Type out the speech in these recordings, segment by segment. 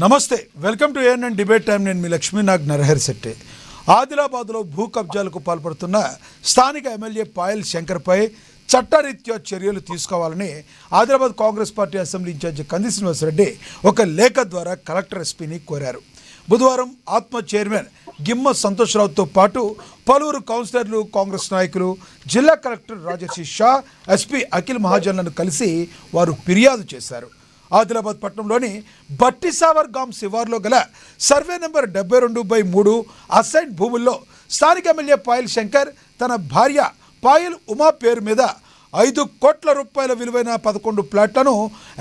నమస్తే, welcome to ANN debate time. నేను మీ లక్ష్మీనాగ్ నరహరి శెట్టి. ఆదిలాబాద్లో భూ కబ్జాలకు పాల్పడుతున్న స్థానిక ఎమ్మెల్యే పాయల్ శంకర్పై చట్టరీత్యా చర్యలు తీసుకోవాలని Adilabad Congress party assembly incharge Kandi Srinivasa Reddy ఒక లేఖ ద్వారా కలెక్టర్ ఎస్పీని కోరారు. బుధవారం ఆత్మ చైర్మన్ గిమ్మ సంతోష్రావుతో పాటు పలువురు కౌన్సిలర్లు, కాంగ్రెస్ నాయకులు, జిల్లా కలెక్టర్ రాజర్షి షా, ఎస్పీ అఖిల్ మహాజన్లను కలిసి వారు ఫిర్యాదు చేశారు. ఆదిలాబాద్ పట్టణంలోని బట్టిసావర్ గాం శివార్లో గల సర్వే నెంబర్ 72/3 అసైన్ భూముల్లో స్థానిక ఎమ్మెల్యే పాయల్ శంకర్ తన భార్య పాయల్ ఉమా పేరు మీద 5 కోట్ల రూపాయల విలువైన 11 ప్లాట్లను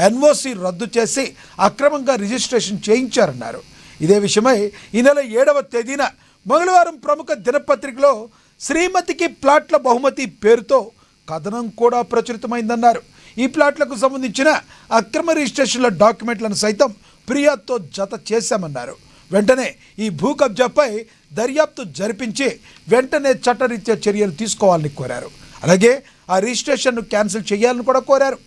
ఎన్ఓసి రద్దు చేసి అక్రమంగా రిజిస్ట్రేషన్ చేయించారన్నారు. ఇదే విషయమై ఈ నెల 7వ తేదీన మంగళవారం ప్రముఖ దినపత్రికలో శ్రీమతికి ప్లాట్ల బహుమతి పేరుతో కథనం కూడా ప్రచురితమైందన్నారు. ఈ ప్లాట్లకు సంబంధించిన అక్రమ రిజిస్ట్రేషన్ల డాక్యుమెంట్లను సైతం ఫిర్యాదుతో జత చేశామన్నారు. వెంటనే ఈ భూ కబ్జాపై దర్యాప్తు జరిపించి వెంటనే చట్టరీత్యా చర్యలు తీసుకోవాలని కోరారు. అలాగే ఆ రిజిస్ట్రేషన్ను క్యాన్సిల్ చేయాలని కూడా కోరారు.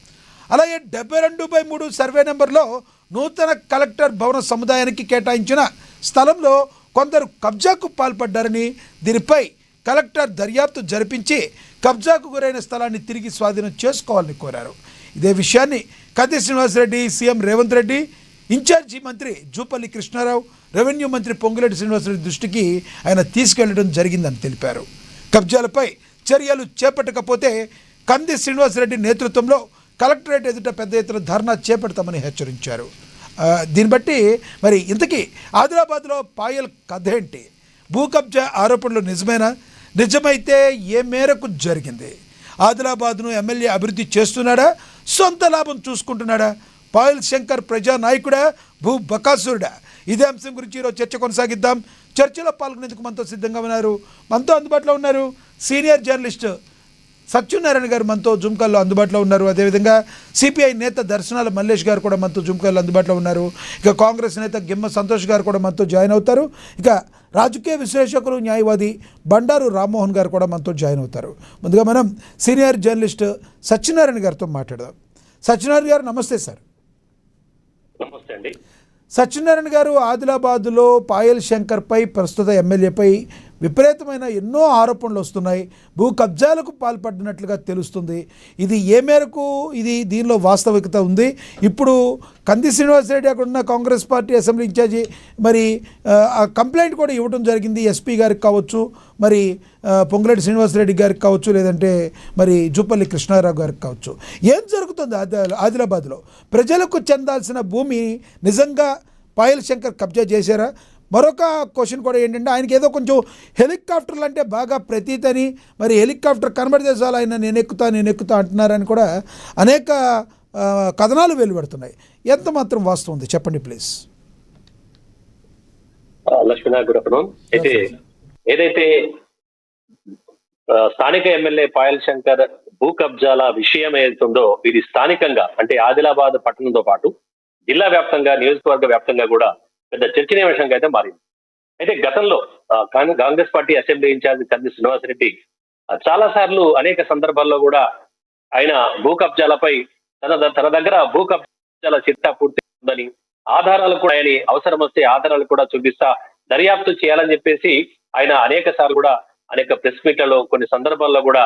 అలాగే 72/3 సర్వే నెంబర్లో నూతన కలెక్టర్ భవన సముదాయానికి కేటాయించిన స్థలంలో కొందరు కబ్జాకు పాల్పడ్డారని, దీనిపై కలెక్టర్ దర్యాప్తు జరిపించి కబ్జాకు గురైన స్థలాన్ని తిరిగి స్వాధీనం చేసుకోవాలని కోరారు. ఇదే విషయాన్ని కంది శ్రీనివాసరెడ్డి, సీఎం రేవంత్ రెడ్డి, ఇన్ఛార్జి మంత్రి జూపల్లి కృష్ణారావు, రెవెన్యూ మంత్రి పొంగులేటి శ్రీనివాసరెడ్డి దృష్టికి ఆయన తీసుకెళ్లడం జరిగిందని తెలిపారు. కబ్జాలపై చర్యలు చేపట్టకపోతే కంది శ్రీనివాసరెడ్డి నేతృత్వంలో కలెక్టరేట్ ఎదుట పెద్ద ఎత్తున ధర్నా చేపడతామని హెచ్చరించారు. దీన్ని బట్టి మరి ఇంతకీ ఆదిలాబాద్లో పాయల్ కథ ఏంటి? భూ కబ్జా ఆరోపణలు నిజమైతే ఏ మేరకు జరిగింది? ఆదిలాబాద్ను ఎమ్మెల్యే అభివృద్ధి చేస్తున్నాడా, సొంత లాభం చూసుకుంటున్నాడా? పాయల్ శంకర్ ప్రజానాయకుడా, భూ బకాసురుడా? ఇదే అంశం గురించి ఈరోజు చర్చ కొనసాగిద్దాం. చర్చలో పాల్గొనేందుకు మనతో సిద్ధంగా ఉన్నారు, మనతో అందుబాటులో ఉన్నారు సీనియర్ జర్నలిస్ట్ సత్యనారాయణ గారు మనతో జూమ్ కాల్లో అందుబాటులో ఉన్నారు. అదేవిధంగా సిపిఐ నేత దర్శనాల మల్లేష్ గారు కూడా మనతో జూమ్ కాల్లో అందుబాటులో ఉన్నారు. ఇక కాంగ్రెస్ నేత గిమ్మ సంతోష్ గారు కూడా మనతో జాయిన్ అవుతారు. ఇక రాజకీయ విశ్లేషకులు, న్యాయవాది బండారు రామ్మోహన్ గారు కూడా మనతో జాయిన్ అవుతారు. ముందుగా మనం సీనియర్ జర్నలిస్ట్ సత్యనారాయణ గారితో మాట్లాడదాం. సత్యనారాయణ గారు నమస్తే సార్. నమస్తే అండి. సత్యనారాయణ గారు, ఆదిలాబాద్లో పాయల్ శంకర్పై, ప్రస్తుత ఎమ్మెల్యేపై విపరీతమైన ఎన్నో ఆరోపణలు వస్తున్నాయి. భూ కబ్జాలకు పాల్పడినట్లుగా తెలుస్తుంది. ఇది ఏ మేరకు దీనిలో వాస్తవికత ఉంది? ఇప్పుడు కంది శ్రీనివాసరెడ్డి అక్కడ ఉన్న కాంగ్రెస్ పార్టీ అసెంబ్లీ ఇన్ఛార్జి మరి ఆ కంప్లైంట్ కూడా ఇవ్వడం జరిగింది. ఎస్పీ గారికి కావచ్చు, మరి పొంగులేటి శ్రీనివాసరెడ్డి గారికి కావచ్చు, లేదంటే మరి జూపల్లి కృష్ణారావు గారికి కావచ్చు. ఏం జరుగుతుంది ఆదిలాబాద్లో? ప్రజలకు చెందాల్సిన భూమి నిజంగా పాయల్ శంకర్ కబ్జా చేశారా? మరొక క్వశ్చన్ కూడా ఏంటంటే, ఆయనకి ఏదో కొంచెం హెలికాప్టర్లు అంటే బాగా ప్రతీతని, మరి హెలికాప్టర్ కనబడితే చాలు ఆయన నేను ఎక్కుతా అంటున్నారని కూడా అనేక కథనాలు వెలువడుతున్నాయి. ఎంత మాత్రం వాస్తవం ఉంది చెప్పండి ప్లీజ్. లక్ష్మీనాథ్, అయితే ఏదైతే స్థానిక ఎమ్మెల్యే పాయల్ శంకర్ భూ కబ్జాల విషయం ఏదైతుందో, ఇది స్థానికంగా అంటే ఆదిలాబాద్ పట్టణంతో పాటు జిల్లా వ్యాప్తంగా, నియోజకవర్గ వ్యాప్తంగా కూడా పెద్ద చర్చనీయాంశంగా అయితే మారింది. అయితే గతంలో Congress party assembly incharge Kandi Srinivasa Reddy చాలా సార్లు అనేక సందర్భాల్లో కూడా ఆయన భూ కబ్జాలపై తన దగ్గర భూ కబ్జాల చిట్టా పూర్తి ఉందని, ఆధారాలు కూడా ఆయన అవసరం వస్తే ఆధారాలు కూడా చూపిస్తా దర్యాప్తు చేయాలని చెప్పేసి ఆయన అనేక సార్లు కూడా అనేక ప్రెస్ మీట్లలో కొన్ని సందర్భాల్లో కూడా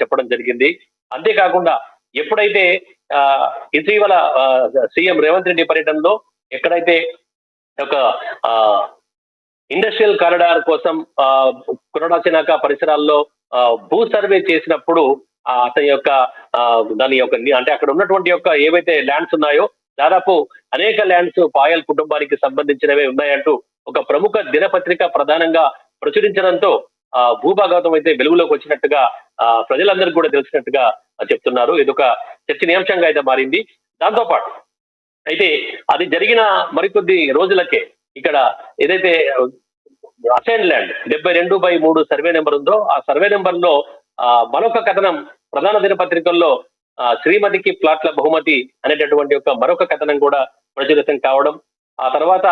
చెప్పడం జరిగింది. అంతేకాకుండా ఎప్పుడైతే ఇటీవల సీఎం రేవంత్ రెడ్డి పర్యటనలో ఎక్కడైతే ఒక ఇండస్ట్రియల్ కారిడార్ కోసం కొరడాచినాక పరిసరాల్లో భూ సర్వే చేసినప్పుడు అతని యొక్క దాని యొక్క అంటే అక్కడ ఉన్నటువంటి యొక్క ఏవైతే ల్యాండ్స్ ఉన్నాయో దాదాపు అనేక ల్యాండ్స్ పాయల్ కుటుంబానికి సంబంధించినవే ఉన్నాయంటూ ఒక ప్రముఖ దినపత్రిక ప్రధానంగా ప్రచురించడంతో భూభాగవతం అయితే వెలుగులోకి వచ్చినట్టుగా ప్రజలందరికీ కూడా తెలిసినట్టుగా చెప్తున్నారు. ఇది ఒక చర్చనీయాంశంగా అయితే మారింది. దాంతో పాటు అయితే అది జరిగిన మరికొద్ది రోజులకే ఇక్కడ ఏదైతే అసైన్ ల్యాండ్ 72/3 సర్వే నెంబర్ ఉందో, ఆ సర్వే నెంబర్ లో మరొక కథనం ప్రధాన దినపత్రికల్లో శ్రీమతికి ప్లాట్ల బహుమతి అనేటటువంటి ఒక మరొక కథనం కూడా ప్రచురితం కావడం, ఆ తర్వాత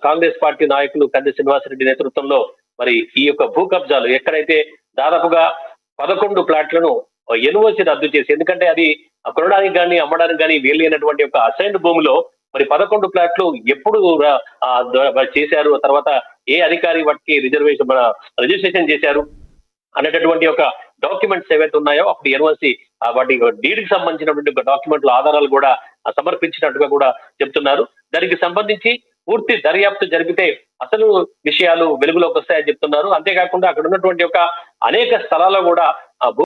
కాంగ్రెస్ పార్టీ నాయకులు కంది శ్రీనివాసరెడ్డి నేతృత్వంలో మరి ఈ యొక్క భూ కబ్జాలు ఎక్కడైతే దాదాపుగా 11 ప్లాట్లను ఎన్ఓసి రద్దు చేసి, ఎందుకంటే అది కొనడానికి కానీ అమ్మడానికి కానీ వీలు లేనటువంటి ఒక అసైన్డ్ భూమిలో మరి 11 ప్లాట్లు ఎప్పుడు చేశారు, తర్వాత ఏ అధికారి వాటికి రిజిస్ట్రేషన్ చేశారు అనేటటువంటి ఒక డాక్యుమెంట్స్ ఏవైతే ఉన్నాయో అప్పుడు ఎన్ఓసి వాటి డీడ్కి సంబంధించినటువంటి ఒక డాక్యుమెంట్ల ఆధారాలు కూడా సమర్పించినట్టుగా కూడా చెప్తున్నారు. దానికి సంబంధించి పూర్తి దర్యాప్తు జరిపితే అసలు విషయాలు వెలుగులోకి వస్తాయని చెప్తున్నారు. అంతేకాకుండా అక్కడ ఉన్నటువంటి ఒక అనేక స్థలాల్లో కూడా భూ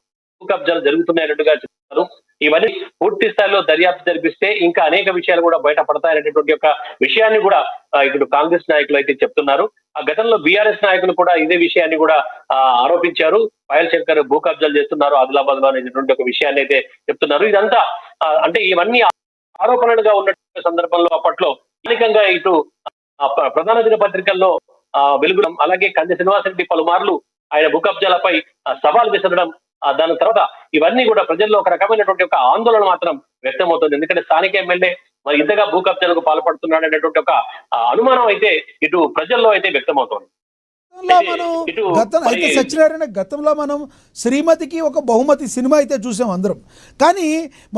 కబ్జాలు జరుగుతున్నాయన్నట్టుగా చెప్తున్నారు. ఇవన్నీ పూర్తి స్థాయిలో దర్యాప్తు జరిపిస్తే ఇంకా అనేక విషయాలు కూడా బయటపడతాయనేటువంటి ఒక విషయాన్ని కూడా ఇప్పుడు కాంగ్రెస్ నాయకులు అయితే చెప్తున్నారు. ఆ గతంలో బీఆర్ఎస్ నాయకులు కూడా ఇదే విషయాన్ని కూడా ఆరోపించారు. పాయల్ శంకర్ భూ కబ్జాలు చేస్తున్నారు ఆదిలాబాద్ లో అనేటువంటి ఒక విషయాన్ని అయితే చెప్తున్నారు. ఇదంతా అంటే ఇవన్నీ ఆరోపణలుగా ఉన్న సందర్భంలో అప్పట్లో స్థానికంగా ఇటు ప్రధాన దినపత్రికల్లో వెలుగు, అలాగే కంది శ్రీనివాసరెడ్డి పలుమార్లు ఆయన భూ కబ్జాలపై సవాల్ విసరడం, దాని తర్వాత ఇవన్నీ కూడా ప్రజల్లో ఒక రకమైనటువంటి ఒక ఆందోళన మాత్రం వ్యక్తమవుతుంది. ఎందుకంటే స్థానిక ఎమ్మెల్యే మరి ఇంతగా భూ కబ్జాలకు పాల్పడుతున్నాడు అనేటువంటి ఒక అనుమానం అయితే ఇటు ప్రజల్లో అయితే వ్యక్తమవుతోంది. అయితే సత్యనారాయణ, గతంలో మనం శ్రీమతికి ఒక బహుమతి సినిమా అయితే చూసాం అందరం. కానీ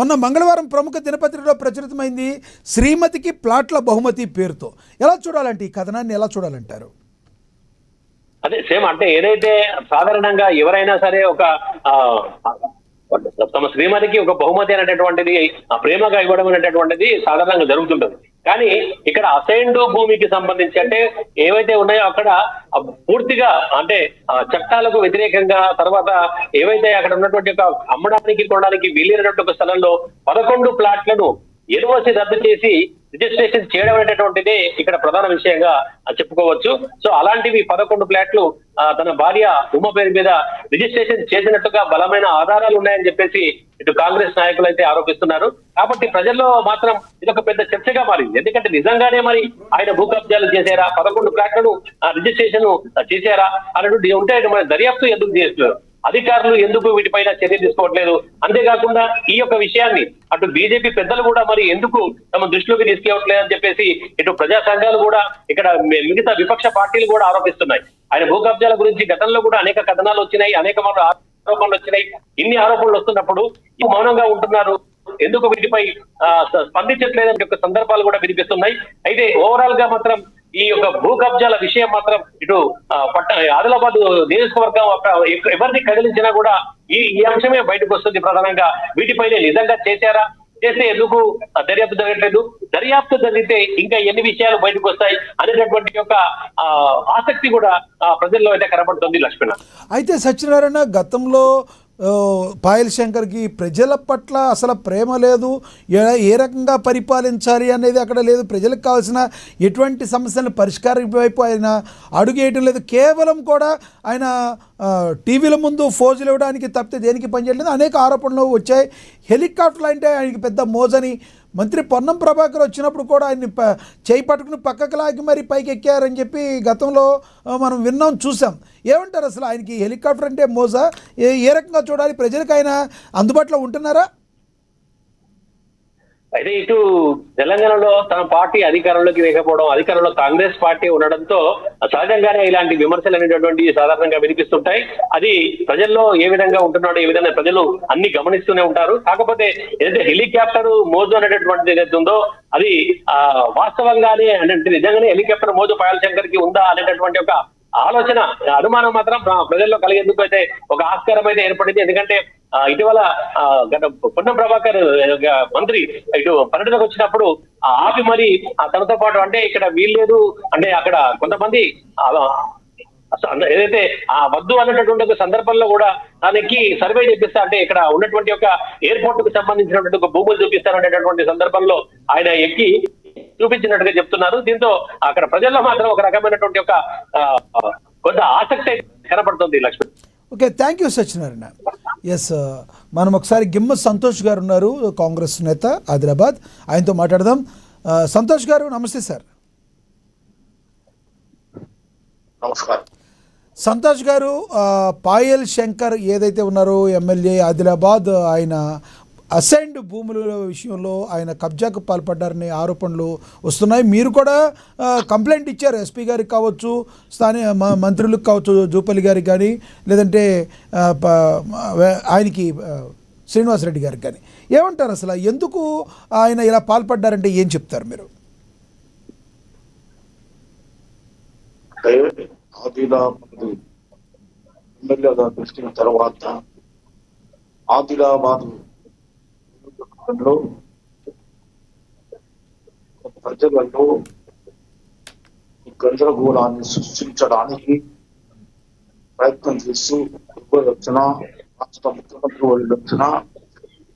మొన్న మంగళవారం ప్రముఖ దినపత్రికలో ప్రచురితమైంది శ్రీమతికి ప్లాట్ల బహుమతి పేరుతో. ఎలా చూడాలంటే ఈ కథనాన్ని ఎలా చూడాలంటారు? అదే సేమ్ అంటే ఏదైతే సాధారణంగా ఎవరైనా సరే ఒక తమ శ్రీమతికి ఒక బహుమతి అనేటటువంటిది ప్రేమగా ఇవ్వడం అనేటటువంటిది సాధారణంగా జరుగుతుంటది. కానీ ఇక్కడ అసైన్డ్ భూమికి సంబంధించి అంటే ఏవైతే ఉన్నాయో అక్కడ పూర్తిగా అంటే చట్టాలకు వ్యతిరేకంగా, తర్వాత ఏవైతే అక్కడ ఉన్నటువంటి ఒక అమ్మడానికి కొనడానికి వీలైనటువంటి ఒక స్థలంలో 11 ప్లాట్లను ఎన్ఓసి రద్దు చేసి రిజిస్ట్రేషన్ చేయడం అనేటటువంటిదే ఇక్కడ ప్రధాన విషయంగా చెప్పుకోవచ్చు. సో అలాంటివి 11 ప్లాట్లు తన భార్య ఉమ్మ పేరు మీద రిజిస్ట్రేషన్ చేసినట్టుగా బలమైన ఆధారాలు ఉన్నాయని చెప్పేసి ఇటు కాంగ్రెస్ నాయకులు అయితే ఆరోపిస్తున్నారు. కాబట్టి ప్రజల్లో మాత్రం ఇదొక పెద్ద చర్చగా మారింది. ఎందుకంటే నిజంగానే మరి ఆయన భూ కబ్జాలు చేశారా, 11 ప్లాట్లను రిజిస్ట్రేషన్ చేశారా అన్నట్టు ఉంటే మరి దర్యాప్తు ఎందుకు చేస్తున్నారు, అధికారులు ఎందుకు వీటిపైన చర్య తీసుకోవట్లేదు? అంతేకాకుండా ఈ యొక్క విషయాన్ని అటు బీజేపీ పెద్దలు కూడా మరి ఎందుకు తమ దృష్టిలోకి తీసుకెళ్ళట్లేదు అని చెప్పేసి ఇటు ప్రజా సంఘాలు కూడా, ఇక్కడ మిగతా విపక్ష పార్టీలు కూడా ఆరోపిస్తున్నాయి. ఆయన భూ కబ్జాల గురించి గతంలో కూడా అనేక కథనాలు వచ్చినాయి, అనేక ఆరోపణలు వచ్చినాయి. ఇన్ని ఆరోపణలు వస్తున్నప్పుడు మౌనంగా ఉంటున్నారు, ఎందుకు వీటిపై స్పందించట్లేదని యొక్క సందర్భాలు కూడా వినిపిస్తున్నాయి. అయితే ఓవరాల్ గా మాత్రం ఈ యొక్క భూ కబ్జాల విషయం మాత్రం ఇటు ఆదిలాబాద్ నియోజకవర్గం ఎవరిని కదిలించినా కూడా ఈ అంశమే బయటకు వస్తుంది. ప్రధానంగా వీటిపైనే నిజంగా చేశారా, చేస్తే ఎందుకు దర్యాప్తు జరగట్లేదు, దర్యాప్తు జరిగితే ఇంకా ఎన్ని విషయాలు బయటకు వస్తాయి అనేటటువంటి ఒక ఆసక్తి కూడా ప్రజల్లో అయితే కనబడుతుంది. లక్ష్మణ, అయితే సత్యనారాయణ, గతంలో పాయల్ శంకర్కి ప్రజల పట్ల అసలు ప్రేమ లేదు, ఏ రకంగా పరిపాలించాలి అనేది అక్కడ లేదు, ప్రజలకు కావాల్సిన ఎటువంటి సమస్యలను పరిష్కారం వైపు ఆయన అడుగేయటం లేదు. కేవలం కూడా ఆయన టీవీల ముందు ఫోజులు ఇవ్వడానికి తప్పితే దేనికి పనిచేయలేదు. అనేక ఆరోపణలు వచ్చాయి. హెలికాప్టర్లు అంటే ఆయనకి పెద్ద మోజని మంత్రి పొన్నం ప్రభాకర్ వచ్చినప్పుడు కూడా ఆయన్ని చేయి పట్టుకుని పక్కకు లాగి మరి పైకి ఎక్కారని చెప్పి గతంలో మనం విన్నాం, చూసాం. ఏమంటారు అసలు ఆయనకి హెలికాప్టర్ అంటే మోజా? ఏ రకంగా చూడాలి? ప్రజలకు ఆయన అందుబాటులో ఉంటున్నారా? అయితే ఇటు తెలంగాణలో తన పార్టీ అధికారంలోకి లేకపోవడం, అధికారంలో కాంగ్రెస్ పార్టీ ఉండడంతో సహజంగానే ఇలాంటి విమర్శలు అనేటటువంటి సాధారణంగా వినిపిస్తుంటాయి. అది ప్రజల్లో ఏ విధంగా ఉంటున్నాడో ఏ విధంగా ప్రజలు అన్ని గమనిస్తూనే ఉంటారు. కాకపోతే ఏదైతే హెలికాప్టర్ మోజు అనేటటువంటిది ఏదైతే ఉందో అది వాస్తవంగానే అంటే నిజంగానే హెలికాప్టర్ మోజు పాయల్ శంకర్ కి ఉందా అనేటటువంటి ఒక ఆలోచన, అనుమానం మాత్రం ప్రజల్లో కలిగేందుకు అయితే ఒక ఆస్కారం అయితే ఏర్పడింది. ఎందుకంటే ఇటీవల పొన్నం ప్రభాకర్ మంత్రి ఇటు పర్యటనకు వచ్చినప్పుడు ఆపి మరి తనతో పాటు అంటే ఇక్కడ వీల్లేదు అంటే అక్కడ కొంతమంది ఏదైతే వద్దు అన్నటువంటి సందర్భంలో కూడా దానికి సర్వే చేపిస్తా అంటే ఇక్కడ ఉన్నటువంటి ఒక ఎయిర్పోర్ట్ కు సంబంధించినటువంటి ఒక భూములు చూపిస్తారనేటటువంటి సందర్భంలో ఆయన ఎక్కి చూపించినట్టుగా చెప్తున్నారు. దీంతో అక్కడ ప్రజల్లో మాత్రం ఒక రకమైనటువంటి ఒక కొంత ఆసక్తి కనపడుతుంది. Laxman, okay, thank you Satyanarayana. Yes, మనం ఒకసారి గిమ్మ సంతోష్ గారు ఉన్నారు, కాంగ్రెస్ నేత ఆదిలాబాద్, ఆయనతో మాట్లాడదాం. సంతోష్ గారు నమస్తే సార్. నమస్కారం సంతోష్ గారు, పాయల్ శంకర్ ఏదైతే ఉన్నారో ఎమ్మెల్యే ఆదిలాబాద్, ఆయన అసైన్డ్ భూముల విషయంలో ఆయన కబ్జాకు పాల్పడ్డారనే ఆరోపణలు వస్తున్నాయి. మీరు కూడా కంప్లైంట్ ఇచ్చారు ఎస్పీ గారికి కావచ్చు, స్థానిక మంత్రులకు కావచ్చు, జూపల్లి గారికి కానీ, లేదంటే ఆయనకి శ్రీనివాసరెడ్డి గారికి కానీ ఏమంటారు? అసలు ఎందుకు ఆయన ఇలా పాల్పడ్డారంటే ఏం చెప్తారు మీరు? అంటే ఆదిలాబాద్ ఎమ్మెల్యేగా గెలిచిన తర్వాత ఆదిలాబాద్ నియోజకవర్గంలో ప్రజలలో ఈ గందరగోళాన్ని సృష్టించడానికి ప్రయత్నం చేస్తూ ఎవరు వచ్చినా, రాష్ట్ర ముఖ్యమంత్రి వాళ్ళు వచ్చినా,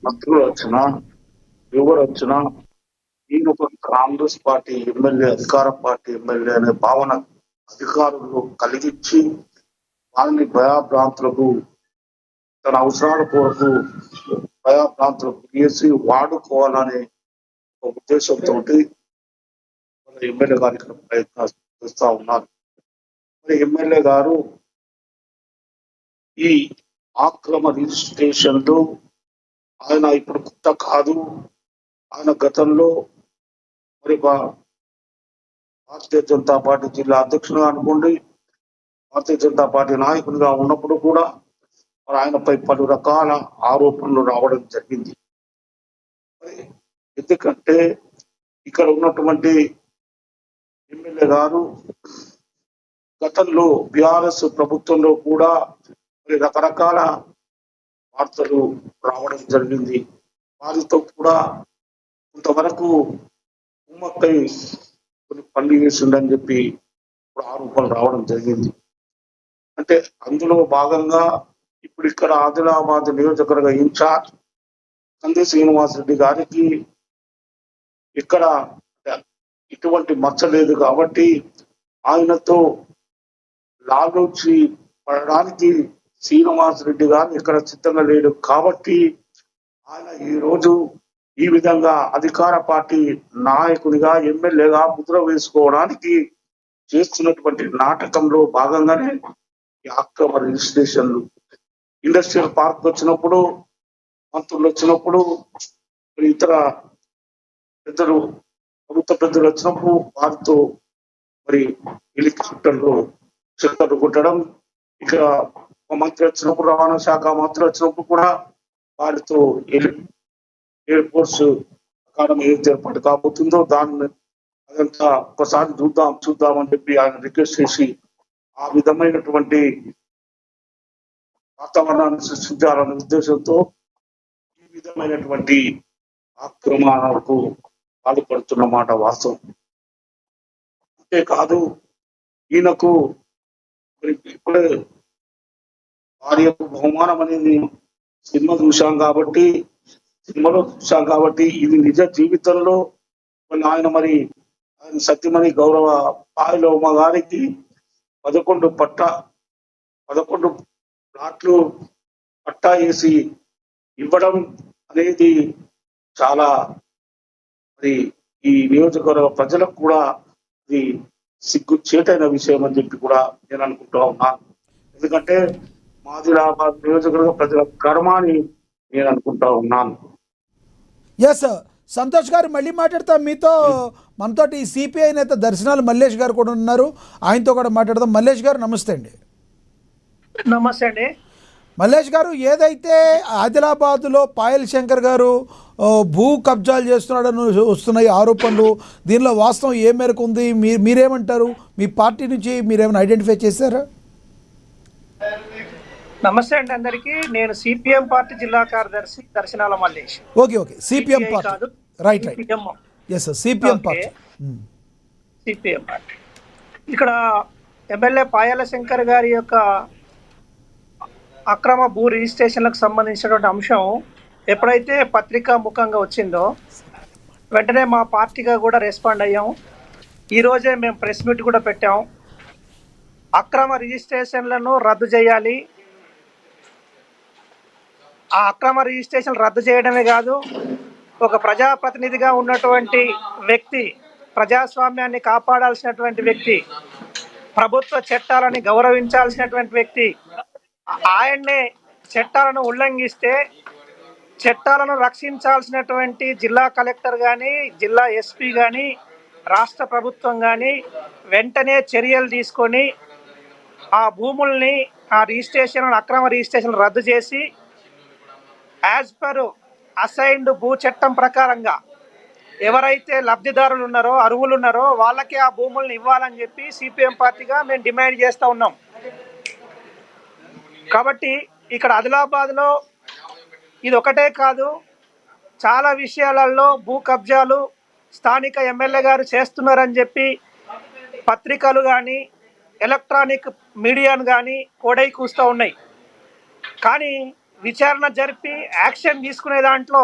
మంత్రులు వచ్చినా, ఎవరు వచ్చినా ఈయన ఒక కాంగ్రెస్ పార్టీ ఎమ్మెల్యే, అధికార పార్టీ ఎమ్మెల్యే అనే భావన అధికారులు కలిగించి వారిని భయాభ్రాంతులకు, తన అవసరాల కొరకు భయాభ్రాంతులకు చేసి వాడుకోవాలనే ఒక ఉద్దేశంతో ఎమ్మెల్యే గారు ఇక్కడ ప్రయత్నం చేస్తా ఉన్నారు. మరి ఎమ్మెల్యే గారు ఈ ఆక్రమ రిజిస్ట్రేషన్లు ఆయన ఇప్పుడు కొత్త కాదు. ఆయన గతంలో మరి భారతీయ జనతా పార్టీ జిల్లా అధ్యక్షులుగా అనుకోండి, భారతీయ జనతా పార్టీ నాయకునిగా ఉన్నప్పుడు కూడా మరి ఆయనపై పలు రకాల ఆరోపణలు రావడం జరిగింది. ఎందుకంటే ఇక్కడ ఉన్నటువంటి ఎమ్మెల్యే గారు గతంలో బీఆర్ఎస్ ప్రభుత్వంలో కూడా మరి రకరకాల వార్తలు రావడం జరిగింది. వారితో కూడా కొంతవరకు ఉమ్మక్కై కొన్ని పనులు చేసిండని చెప్పి ఆరోపణలు రావడం జరిగింది. అంటే అందులో భాగంగా ఇప్పుడు ఇక్కడ ఆదిలాబాద్ నియోజకవర్గ ఇన్ఛార్జ్ కంది శ్రీనివాసరెడ్డి గారికి ఇక్కడ ఇటువంటి మచ్చ లేదు కాబట్టి ఆయనతో లాలోచి పడడానికి శ్రీనివాసరెడ్డి గారు ఇక్కడ సిద్ధంగా లేడు కాబట్టి ఆయన ఈరోజు ఈ విధంగా అధికార పార్టీ నాయకునిగా ఎమ్మెల్యేగా ముద్ర వేసుకోవడానికి చేస్తున్నటువంటి నాటకంలో భాగంగానే ఈ అక్రమ రిజిస్ట్రేషన్లు, ఇండస్ట్రియల్ పార్క్ వచ్చినప్పుడు, మంత్రులు వచ్చినప్పుడు, ఇతర పెద్దలు, ప్రభుత్వ పెద్దలు వచ్చినప్పుడు వారితో మరి హెలికాప్టర్లు చెత్తలు కొట్టడం, ఇక మంత్రి వచ్చినప్పుడు, రవాణా శాఖ మంత్రి వచ్చినప్పుడు కూడా వారితో ఎయిర్ ఫోర్స్ అకాడమీ ఏర్పాటు కాబోతుందో దాన్ని అదంతా ఒకసారి చూద్దామని చెప్పి ఆయన రిక్వెస్ట్ చేసి ఆ విధమైనటువంటి వాతావరణాన్ని సృష్టించాలనే ఉద్దేశంతో ఈ విధమైనటువంటి ఆక్రమణకు పాల్పడుతున్నమాట వాస్తవం. అంతేకాదు ఈయనకు ఇప్పుడే భార్యకు బహుమానం అనేది సినిమాలో చూశాం కాబట్టి ఇది నిజ జీవితంలో ఆయన మరి ఆయన సత్యమణి గౌరవ పాయలమ్మ గారికి 11 ప్లాట్లు పట్టా వేసి ఇవ్వడం అనేది చాలా మరి ఈ నియోజకవర్గ ప్రజలకు కూడా ఇది సిగ్గుచేటైన విషయం అని చెప్పి కూడా నేను అనుకుంటా ఉన్నాను. ఎందుకంటే ఆదిలాబాద్ నియోజకవర్గ ప్రజల కర్మ అని నేను అనుకుంటా ఉన్నాను. ఎస్ సంతోష్ గారు, మళ్ళీ మాట్లాడతాం మీతో. మనతోటి సిపిఐ నేత దర్శనాలు మల్లేష్ గారు కూడా ఉన్నారు, ఆయనతో కూడా మాట్లాడదాం. మల్లేష్ గారు నమస్తే అండి. నమస్తే అండి. మల్లేష్ గారు, ఏదైతే ఆదిలాబాదులో పాయల్ శంకర్ గారు భూ కబ్జాలు చేస్తున్నాడని వస్తున్నాయి ఆరోపణలు, దీనిలో వాస్తవం ఏ మేరకు ఉంది? మీరేమంటారు? మీ పార్టీ నుంచి మీరేమైనా ఐడెంటిఫై చేశారా? నమస్తే అండి అందరికీ. నేను సిపిఎం పార్టీ జిల్లా కార్యదర్శి Darshanala Mallesh. Okay, CPM party. Right. Yes sir, CPM party. CPM party. ఇక్కడ ఎమ్మెల్యే పాయల శంకర్ గారి యొక్క అక్రమ భూ రిజిస్ట్రేషన్లకు సంబంధించినటువంటి అంశం ఎప్పుడైతే పత్రికా ముఖంగా వచ్చిందో వెంటనే మా పార్టీగా కూడా రెస్పాండ్ అయ్యాం. ఈరోజే మేము ప్రెస్ మీట్ కూడా పెట్టాం. అక్రమ రిజిస్ట్రేషన్లను రద్దు చేయాలి. ఆ అక్రమ రిజిస్ట్రేషన్ రద్దు చేయడమే కాదు, ఒక ప్రజాప్రతినిధిగా ఉన్నటువంటి వ్యక్తి, ప్రజాస్వామ్యాన్ని కాపాడాల్సినటువంటి వ్యక్తి, ప్రభుత్వ చట్టాలని గౌరవించాల్సినటువంటి వ్యక్తి, ఆయన్నే చట్టాలను ఉల్లంఘిస్తే చట్టాలను రక్షించాల్సినటువంటి జిల్లా కలెక్టర్ కానీ, జిల్లా ఎస్పీ కానీ, రాష్ట్ర ప్రభుత్వం కానీ వెంటనే చర్యలు తీసుకొని ఆ భూముల్ని, ఆ రిజిస్ట్రేషన్, అక్రమ రిజిస్ట్రేషన్ రద్దు చేసి యాజ్ పర్ అసైన్డ్ భూ చట్టం ప్రకారంగా ఎవరైతే లబ్ధిదారులు ఉన్నారో అర్హులు ఉన్నారో వాళ్ళకే ఆ భూములను ఇవ్వాలని చెప్పి సిపిఎం పార్టీగా మేము డిమాండ్ చేస్తూ ఉన్నాం. కాబట్టి ఇక్కడ ఆదిలాబాద్లో ఇది ఒకటే కాదు, చాలా విషయాలలో భూ కబ్జాలు స్థానిక ఎమ్మెల్యే గారు చేస్తున్నారని చెప్పి పత్రికలు కానీ ఎలక్ట్రానిక్ మీడియాను కానీ కోడై కూస్తూ ఉన్నాయి. కానీ విచారణ జరిపి యాక్షన్ తీసుకునే దాంట్లో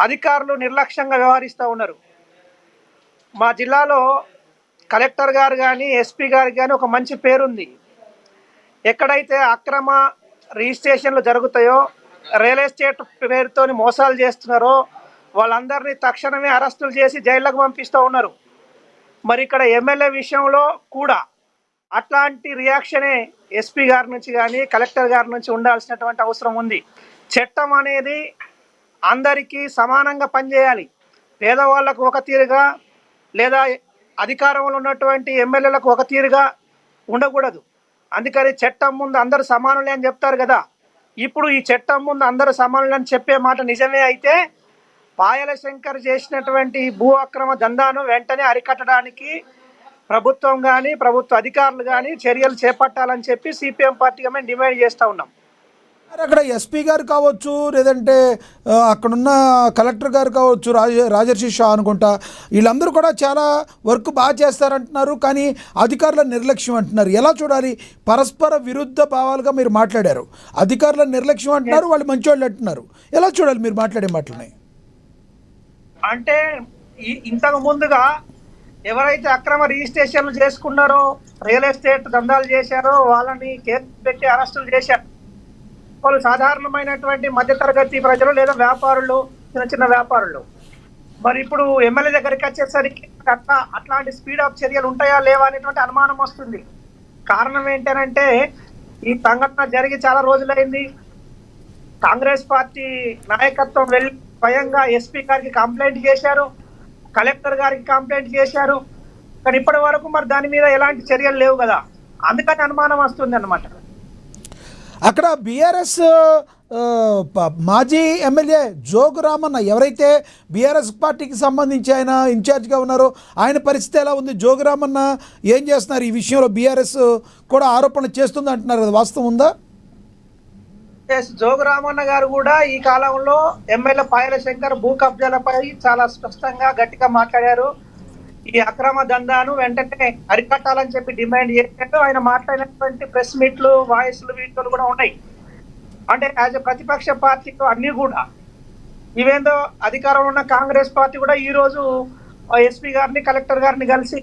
అధికారులు నిర్లక్ష్యంగా వ్యవహరిస్తూ ఉన్నారు. మా జిల్లాలో కలెక్టర్ గారు కానీ ఎస్పీ గారికి కానీ ఒక మంచి పేరుంది. ఎక్కడైతే అక్రమ రిజిస్ట్రేషన్లు జరుగుతాయో, రియల్ ఎస్టేట్ పేరుతో మోసాలు చేస్తున్నారో వాళ్ళందరినీ తక్షణమే అరెస్టులు చేసి జైళ్ళకు పంపిస్తూ ఉన్నారు. మరి ఇక్కడ ఎమ్మెల్యే విషయంలో కూడా అట్లాంటి రియాక్షనే ఎస్పీ గారి నుంచి కానీ కలెక్టర్ గారి నుంచి ఉండాల్సినటువంటి అవసరం ఉంది. చట్టం అనేది అందరికీ సమానంగా పనిచేయాలి. పేదవాళ్లకు ఒక తీరుగా లేదా అధికారంలో ఉన్నటువంటి ఎమ్మెల్యేలకు ఒక తీరుగా ఉండకూడదు. అందుకని చట్టం ముందు అందరూ సమానులే అని చెప్తారు కదా. ఇప్పుడు ఈ చట్టం ముందు అందరూ సమానులే అని చెప్పే మాట నిజమే అయితే పాయల శంకర్ చేసినటువంటి భూ అక్రమ దందాను వెంటనే అరికట్టడానికి ప్రభుత్వం కానీ ప్రభుత్వ అధికారులు కానీ చర్యలు చేపట్టాలని చెప్పి సిపిఎం పార్టీగా మేము డిమాండ్ చేస్తూ ఉన్నాం. అక్కడ ఎస్పీ గారు కావచ్చు, లేదంటే అక్కడున్న కలెక్టర్ గారు కావచ్చు, రాజర్షి షా అనుకుంటా, వీళ్ళందరూ కూడా చాలా వర్క్ బాగా చేస్తారంటున్నారు. కానీ అధికారుల నిర్లక్ష్యం అంటున్నారు. ఎలా చూడాలి? పరస్పర విరుద్ధ భావాలుగా మీరు మాట్లాడారు. అధికారుల నిర్లక్ష్యం అంటున్నారు, వాళ్ళు మంచివాళ్ళు అంటున్నారు. ఎలా చూడాలి మీరు మాట్లాడే మాటలని? అంటే ఇంతకు ముందుగా ఎవరైతే అక్రమ రిజిస్ట్రేషన్లు చేసుకున్నారో, రియల్ ఎస్టేట్ దందాలు చేశారో వాళ్ళని కేసు పెట్టి అరెస్టులు చేశారు. వాళ్ళు సాధారణమైనటువంటి మధ్యతరగతి ప్రజలు లేదా వ్యాపారులు, చిన్న చిన్న వ్యాపారులు. మరి ఇప్పుడు ఎమ్మెల్యే దగ్గరికి వచ్చేసరికి అట్లాంటి స్పీడప్ చర్యలు ఉంటాయా లేవా అనేటువంటి అనుమానం వస్తుంది. కారణం ఏంటంటే ఈ సంఘటన జరిగి చాలా రోజులైంది. కాంగ్రెస్ పార్టీ నాయకత్వం వెళ్ళి స్వయంగా ఎస్పీ గారికి కంప్లైంట్ చేశారు, కలెక్టర్ గారికి కంప్లైంట్ చేశారు. కానీ ఇప్పటి వరకు మరి దాని మీద ఎలాంటి చర్యలు లేవు కదా. అందుకని అనుమానం వస్తుంది అన్నమాట. అక్కడ బీఆర్ఎస్ మాజీ ఎమ్మెల్యే జోగురామన్న ఎవరైతే బీఆర్ఎస్ పార్టీకి సంబంధించి ఆయన ఇన్ఛార్జ్గా ఉన్నారో ఆయన పరిస్థితి ఎలా ఉంది? జోగురామన్న ఏం చేస్తున్నారు? ఈ విషయంలో బీఆర్ఎస్ కూడా ఆరోపణలు చేస్తుంది అంటున్నారు కదా, వాస్తవం ఉందా? జోగురామన్న గారు కూడా ఈ కాలంలో ఎమ్మెల్యే పాయల శంకర్ భూ కబ్జాలపై చాలా స్పష్టంగా గట్టిగా మాట్లాడారు. ఈ అక్రమ దందాను వెంటనే అరికట్టాలని చెప్పి డిమాండ్ చేసినట్టు ఆయన మాట్లాడినటువంటి ప్రెస్ మీట్లు, వాయిస్లు, వీడియోలు కూడా ఉన్నాయి. అంటే యాజ్ ఎ ప్రతిపక్ష పార్టీతో అన్ని కూడా ఇవేందో అధికారంలో ఉన్న కాంగ్రెస్ పార్టీ కూడా ఈ రోజు ఎస్పీ గారిని కలెక్టర్ గారిని కలిసి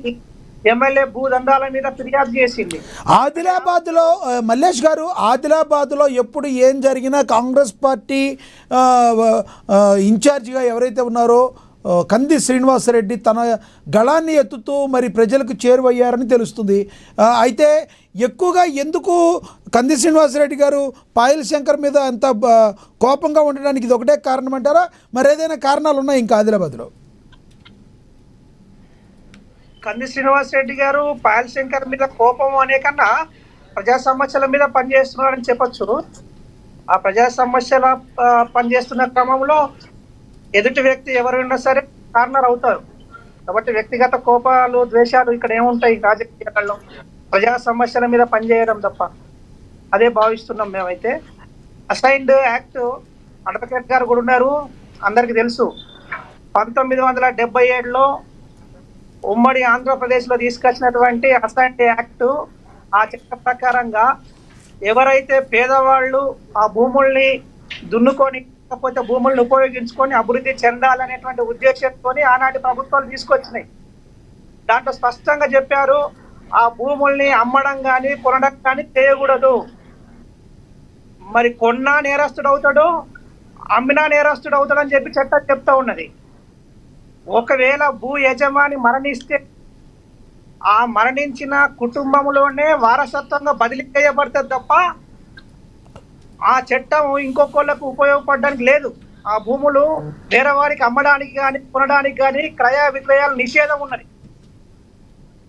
ఎమ్మెల్యే భూ దందాల మీద ఫిర్యాదు చేసింది. ఆదిలాబాద్లో మల్లేష్ గారు, ఆదిలాబాద్లో ఎప్పుడు ఏం జరిగినా కాంగ్రెస్ పార్టీ ఇన్ఛార్జిగా ఎవరైతే ఉన్నారో కంది శ్రీనివాసరెడ్డి తన గళాన్ని ఎత్తుతూ మరి ప్రజలకు చేరువయ్యారని తెలుస్తుంది. అయితే ఎక్కువగా ఎందుకు కంది శ్రీనివాసరెడ్డి గారు పాయల్ శంకర్ మీద అంత కోపంగా ఉండడానికి ఇది ఒకటే కారణం అంటారా? మరి ఏదైనా కారణాలు ఉన్నాయి ఇంకా ఆదిలాబాద్లో? కంది శ్రీనివాసరెడ్డి గారు పాయల్ శంకర్ మీద కోపం అనే కన్నా ప్రజా సమస్యల మీద పనిచేస్తున్నారని చెప్పొచ్చు. ఆ ప్రజా సమస్యల పనిచేస్తున్న క్రమంలో ఎదుటి వ్యక్తి ఎవరైనా సరే కార్నర్ అవుతారు. కాబట్టి వ్యక్తిగత కోపాలు, ద్వేషాలు ఇక్కడ ఏముంటాయి రాజకీయాల్లో? ప్రజా సమస్యల మీద పనిచేయడం తప్ప అదే భావిస్తున్నాం మేమైతే. అసైన్డ్ యాక్ట్ అడ్వకేట్ గారు కూడా ఉన్నారు, అందరికీ తెలుసు. 1977లో ఉమ్మడి ఆంధ్రప్రదేశ్లో తీసుకొచ్చినటువంటి అసైన్డ్ యాక్ట్, ఆ చట్ట ప్రకారంగా ఎవరైతే పేదవాళ్ళు ఆ భూముల్ని దున్నుకొని లేకపోతే భూములను ఉపయోగించుకొని అభివృద్ధి చెందాలనేటువంటి ఉద్దేశంతో ఆనాటి ప్రభుత్వాలు తీసుకొచ్చినాయి. దాంట్లో స్పష్టంగా చెప్పారు, ఆ భూముల్ని అమ్మడం కానీ కొనడం కానీ చేయకూడదు. మరి కొన్నా నేరస్తుడు అవుతాడు, అమ్మినా నేరస్తుడు అవుతాడని చెప్పి చట్టం చెప్తా ఉన్నది. ఒకవేళ భూ యజమాని మరణిస్తే ఆ మరణించిన కుటుంబంలోనే వారసత్వంగా బదిలీ చేయబడుతుంది తప్ప ఆ చట్టం ఇంకొకళ్ళకు ఉపయోగపడడానికి లేదు. ఆ భూములు వేరే వారికి అమ్మడానికి కానీ కొనడానికి కానీ క్రయ విక్రయాలు నిషేధం ఉన్నది.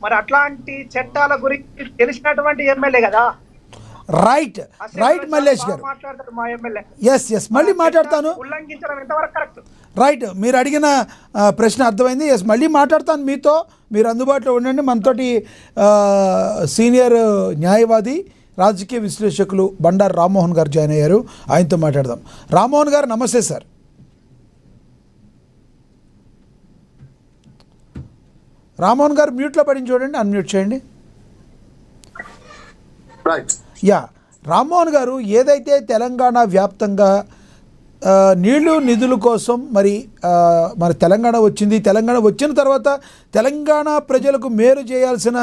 మరి అట్లాంటి చట్టాల గురించి తెలిసినటువంటి ఎమ్మెల్యే కదా. రైట్ రైట్ మల్లేష్ గారు, మాట్లాడతాడు మా ఎమ్మెల్యే. ఎస్ మళ్ళీ మాట్లాడతాను. ఉల్లంఘించడం ఎంతవరకు కరెక్ట్? రైట్, మీరు అడిగిన ప్రశ్న అర్థమైంది. ఎస్, మళ్ళీ మాట్లాడతాను మీతో, మీరు అందుబాటులో ఉండండి. మనతోటి సీనియర్ న్యాయవాది రాజకీయ విశ్లేషకులు బండారు రామ్మోహన్ గారు జాయిన్ అయ్యారు, ఆయనతో మాట్లాడదాం. రామ్మోహన్ గారు నమస్తే సార్. రామ్మోహన్ గారు మ్యూట్లో పడిన చూడండి, అన్మ్యూట్ చేయండి. యా, రామ్మోహన్ గారు, ఏదైతే తెలంగాణ వ్యాప్తంగా నీళ్లు నిధుల కోసం మరి తెలంగాణ వచ్చింది, తెలంగాణ వచ్చిన తర్వాత తెలంగాణ ప్రజలకు మేలు చేయాల్సిన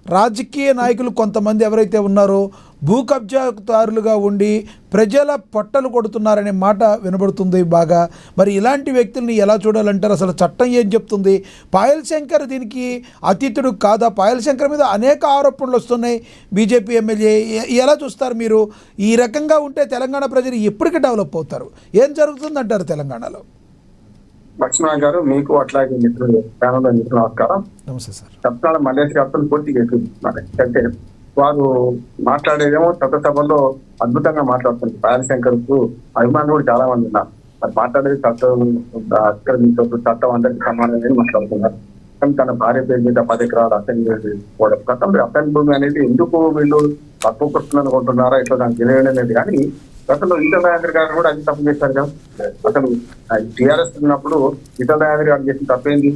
రాజకీయ నాయకులు కొంతమంది ఎవరైతే ఉన్నారో భూ కబ్జాదారులుగా ఉండి ప్రజల పొట్టలు కొడుతున్నారనే మాట వినబడుతుంది బాగా. మరి ఇలాంటి వ్యక్తుల్ని ఎలా చూడాలంటారు? అసలు చట్టం ఏం చెప్తుంది? పాయల్ శంకర్ దీనికి అతీతుడు కాదా? పాయల్ శంకర్ మీద అనేక ఆరోపణలు వస్తున్నాయి. బీజేపీ ఎమ్మెల్యే ఎలా చూస్తారు మీరు? ఈ రకంగా ఉంటే తెలంగాణ ప్రజలు ఎప్పటికీ డెవలప్ అవుతారు? ఏం జరుగుతుందంటారు తెలంగాణలో? లక్ష్మణ గారు, మీకు అట్లాగే మిత్రులు ప్యానల్ మిత్రులు నమస్కారం. నమస్తే సార్. చెప్తాను మల్లేష్ గారితో పూర్తిగా ఎక్కుతున్నారు. ఎందుకంటే వారు మాట్లాడేదేమో చట్టసభలో అద్భుతంగా మాట్లాడుతున్నారు. పాయల్ శంకర్ కు అభిమానులు కూడా చాలా మంది ఉన్నారు. మరి మాట్లాడేది చట్టం అతిక్రమించవచ్చు, చట్టం అందరికీ సమానమని మాట్లాడుతున్నారు. కానీ తన భార్య పేరు మీద 10 ఎకరాలు అసెంబ్లీ గతంలో అసెంబ్లీ భూమి అనేది ఎందుకు వీళ్ళు తక్కువ కొడుతున్నారు అనుకుంటున్నారా, ఇట్లా దానికి తెలియడం లేదు. కానీ అసలు ఈటల రాజేంద్ర గారు కూడా అది తప్పు చేశారు కదా. అసలు టీఆర్ఎస్ ఉన్నప్పుడు ఈటల రాజేంద్ర గారు చేసిన తప్పేంది?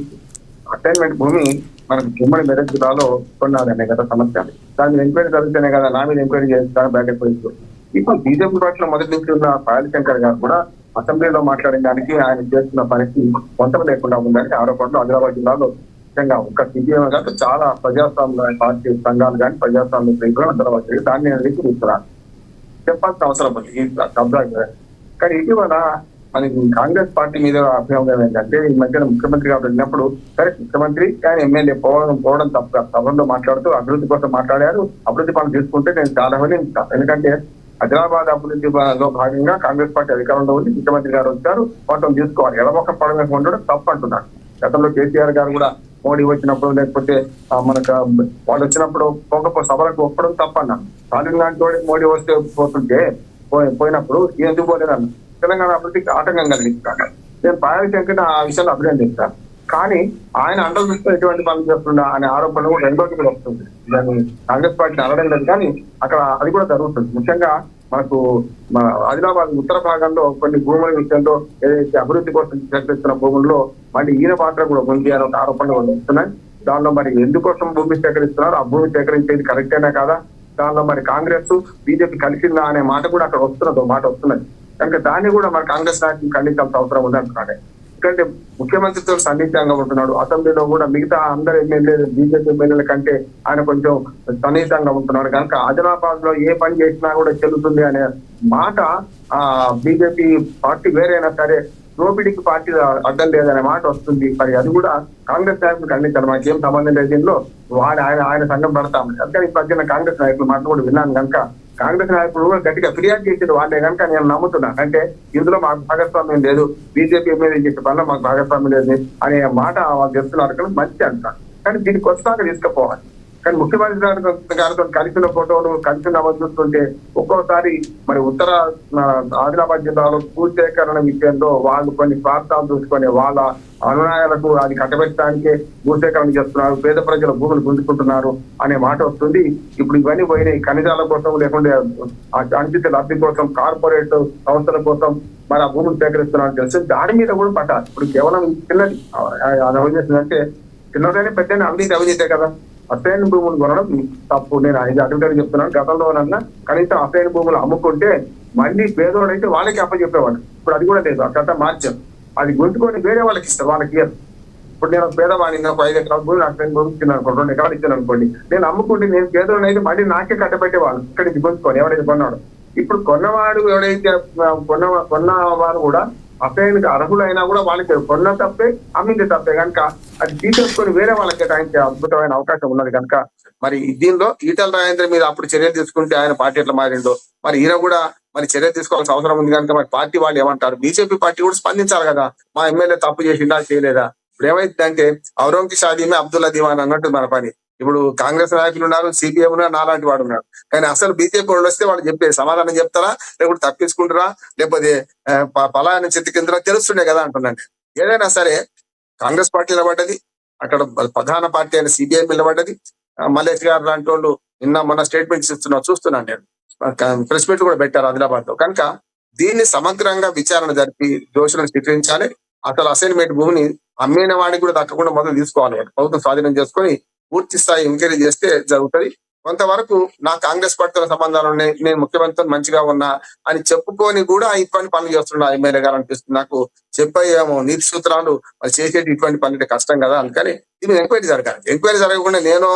అసైన్మెంట్ భూమి మనకు ఉమ్మడి మెదక్ జిల్లాలో కొన్నాదనే కదా సమస్య. దాని మీద ఎంక్వైరీ జరుగుతూనే కదా, నా మీద ఎంక్వైరీ చేస్తాను బ్యాక్ పోయింది. ఇప్పుడు బీజేపీ పార్టీలో మొదటి నుంచి ఉన్న పాయల్ శంకర్ గారు కూడా అసెంబ్లీలో మాట్లాడిన దానికి ఆయన చేస్తున్న పనికి పొంతం లేకుండా ఉందని ఆరోపణలు ఆదిలాబాద్ జిల్లాలో ముఖ్యంగా ఒక్క సిపిఎం కాదు చాలా ప్రజాస్వామ్య పార్టీ సంఘాలు కానీ ప్రజాస్వామ్య ప్రజలు అందరూ దాన్ని తీసుకురారు చెప్పాల్సిన అవసరం ఉంది కబ్జా. కానీ ఇటీవల మనకి కాంగ్రెస్ పార్టీ మీద అభిప్రాయం ఏంటంటే, ఈ మధ్యన ముఖ్యమంత్రి గారు వెళ్ళినప్పుడు సరే ముఖ్యమంత్రి ఆయన ఎమ్మెల్యే పోవడం తప్ప సభలో మాట్లాడుతూ అభివృద్ధి కోసం మాట్లాడారు. అభివృద్ధి పనులు తీసుకుంటే నేను చాలా ఎందుకంటే ఆదిలాబాద్ అభివృద్ధిలో భాగంగా కాంగ్రెస్ పార్టీ అధికారంలో ఉంది, ముఖ్యమంత్రి గారు వచ్చారు, వాటిని తీసుకోవాలి. ఎడమొక్క పడమే ఉండడం తప్పు అంటున్నారు. గతంలో కేసీఆర్ గారు కూడా మోడీ వచ్చినప్పుడు లేకపోతే మనకు వాళ్ళు వచ్చినప్పుడు సభలకు ఒప్పడం తప్పన్నారు. స్టాలిన్ లాంటి వాడికి మోడీ వస్తే పోతుంటే పోయినప్పుడు ఎందుకు పోలేదన్న తెలంగాణ అభివృద్ధికి ఆటంకం కలిగిస్తున్నాను. నేను పాయల్ శంకర్ ఆ విషయంలో అభినందిస్తాను. కానీ ఆయన అండలు చూస్తే ఎటువంటి పనులు చేస్తున్నా అనే ఆరోపణలు కూడా రెండోది కూడా వస్తుంది. దాన్ని కాంగ్రెస్ పార్టీని అనడం లేదు, కానీ అక్కడ అది కూడా జరుగుతుంది. ముఖ్యంగా మనకు ఆదిలాబాద్ ఉత్తర భాగంలో కొన్ని భూముల విషయంలో ఏదైతే అభివృద్ధి కోసం చర్చిస్తున్న భూముల్లో మళ్ళీ ఈయన పాత్ర కూడా ఉంది అని ఒక ఆరోపణలు వస్తున్నాయి. దానిలో మరి ఎందుకోసం భూమి సేకరిస్తున్నారు, ఆ భూమి సేకరించేది కరెక్టేనా కాదా, దానిలో మరి కాంగ్రెస్ బీజేపీ కలిసిందా అనే మాట కూడా అక్కడ వస్తున్నది, మాట వస్తున్నది. కనుక దాన్ని కూడా మరి కాంగ్రెస్ నాయకులు ఖండించాల్సిన అవసరం ఉంది అంటున్నాడు. ఎందుకంటే ముఖ్యమంత్రితో సన్నిహితంగా ఉంటున్నాడు. అసెంబ్లీలో కూడా మిగతా అందరు ఎమ్మెల్యేలు బీజేపీ ఎమ్మెల్యేల కంటే ఆయన కొంచెం సన్నిహితంగా ఉంటున్నాడు. కనుక ఆదిలాబాద్ లో ఏ పని చేసినా కూడా చెల్లుతుంది అనే మాట బీజేపీ పార్టీ వేరైనా సరే దోపిడీకి పార్టీ అడ్డం లేదనే మాట వస్తుంది. మరి అది కూడా కాంగ్రెస్ నాయకులు ఖండించాలి. మాకేం సంబంధం లేదు దీనిలో, ఆయన సంఘం పడతాం. అందుకని ఈ మధ్యన కాంగ్రెస్ నాయకులు మాట కూడా విన్నాను. కనుక కాంగ్రెస్ నాయకులు కూడా గట్టిగా ఫిర్యాదు చేసేది వాళ్ళే కనుక నేను నమ్ముతున్నాను. అంటే ఇందులో మాకు భాగస్వామ్యం లేదు, బీజేపీ ఎమ్మెల్యే చేసే పనిలో మాకు భాగస్వామ్యం లేదు అనే మాట వాళ్ళు చెప్తున్నారు కదా, మంచి అంటారు. కానీ దీనికి వచ్చాక తీసుకుపోవాలి. కానీ ముఖ్యమంత్రి గారితో కలిసిన ఫోటోలు కలిసిన చూస్తుంటే ఒక్కోసారి మరి ఉత్తర ఆదిలాబాద్ జిల్లాలో భూసేకరణ విషయంలో వాళ్ళు కొన్ని స్వార్థాలు చూసుకొని వాళ్ళ అనునాయాలకు అది కట్టబెట్టడానికే భూసేకరణ చేస్తున్నారు, పేద ప్రజల భూములు గుంజుకుంటున్నారు అనే మాట వస్తుంది. ఇప్పుడు ఇవన్నీ పోయినాయి ఖనిజాల కోసం, లేకుంటే అంచిత లబ్ధి కోసం, కార్పొరేట్ సంస్థల కోసం మరి ఆ భూములు సేకరిస్తున్నారని తెలుసు. దాని మీద కూడా పట్టాలి. ఇప్పుడు కేవలం చిన్నది అవినీతి అంటే చిన్నదైనా పెద్ద అవినీతి అవినీతే కదా. అసైన్ భూములు కొనడం తప్పు. నేను ఇది అడుగుతాను చెప్తున్నాను. గతంలో కనీసం అసైన్ భూములు అమ్ముకుంటే మళ్ళీ పేదోడైతే వాళ్ళకి అప్పచెప్పేవాడు. ఇప్పుడు అది కూడా లేదు, ఆ చట్టం మార్చాం. అది గుంజుకొని వేరే వాళ్ళకి ఇస్తారు, వాళ్ళకి ఇయ్యరు. ఇప్పుడు నేను పేదవాడిని, నాకు 5 ఎకరాల భూమి అసైన్ భూమి ఇచ్చింది అనుకోండి, 2 ఎకరాలు ఇచ్చాను అనుకోండి, నేను అమ్ముకుంటే నేను పేదోడు అయితే మళ్ళీ నాకే కట్టబెట్టేవాళ్ళు ఇక్కడి నుంచి గుంజుకొని ఎవరైతే కొన్నాడు. ఇప్పుడు కొన్నవాడు ఎవడైతే కొన్నవారు కూడా అసైన్కి అర్హులైనా కూడా వాళ్ళకి కొన్న తప్పే, అమ్మింది తప్పే. కనుక అది తీసేసుకొని వేరే వాళ్ళకి కేటాయించే అద్భుతమైన అవకాశం ఉన్నది. కనుక మరి దీనిలో ఈటల రాజేంద్ర మీద అప్పుడు చర్యలు తీసుకుంటే ఆయన పార్టీ ఎట్లా మారిందో మరి ఈయన కూడా మరి చర్య తీసుకోవాల్సిన అవసరం ఉంది. కనుక మరి పార్టీ వాళ్ళు ఏమంటారు? బీజేపీ పార్టీ కూడా స్పందించాలి కదా, మా ఎమ్మెల్యే తప్పు చేసిందా చేయలేదా. ఇప్పుడు ఏమైందంటే ఔరంకి షాదీమే అబ్దుల్లా దివాన్ అన్నట్టు మన పని. ఇప్పుడు కాంగ్రెస్ నాయకులు ఉన్నారు, సిపిఎం ఉన్నారు, నాలాంటి వాడు ఉన్నాడు. కానీ అసలు బీజేపీ వాళ్ళు వస్తే వాళ్ళు చెప్పే సమాధానం చెప్తారా, లేకపోతే తప్పించుకుంటారా, లేకపోతే పలాయన చెట్టు కింద తెలుస్తుండే కదా అంటున్నాను. ఏదైనా సరే కాంగ్రెస్ పార్టీ నిలబడ్డది, అక్కడ ప్రధాన పార్టీ అయిన సిపిఐ నిలబడ్డది. మల్లేష్ గారు లాంటి వాళ్ళు నిన్న మన స్టేట్మెంట్స్ చూస్తున్నాను నేను. ప్రెస్ మీట్ కూడా పెట్టారు ఆదిలాబాద్ లో. కనుక దీన్ని సమగ్రంగా విచారణ జరిపి దోషులను శిక్షించాలి. అసలు అసైన్మెంట్ భూమిని అమ్మిన వాడికి కూడా దక్కకుండా మొదలు తీసుకోవాలి, ప్రభుత్వం స్వాధీనం చేసుకొని పూర్తి స్థాయి ఎంక్వైరీ చేస్తే జరుగుతుంది. కొంతవరకు నా కాంగ్రెస్ పార్టీతో సంబంధాలు ఉన్నాయి, నేను ముఖ్యమంత్రితో మంచిగా ఉన్నా అని చెప్పుకొని కూడా ఇటువంటి పనులు చేస్తున్నా ఎమ్మెల్యే గారు అనిపిస్తుంది నాకు. చెప్పేమో నీతి సూత్రాలు వాళ్ళు చేసేది ఇటువంటి పనులు కష్టం కదా, అందుకని దీని ఎంక్వైరీ జరగాలి. ఎంక్వైరీ జరగకుండా నేను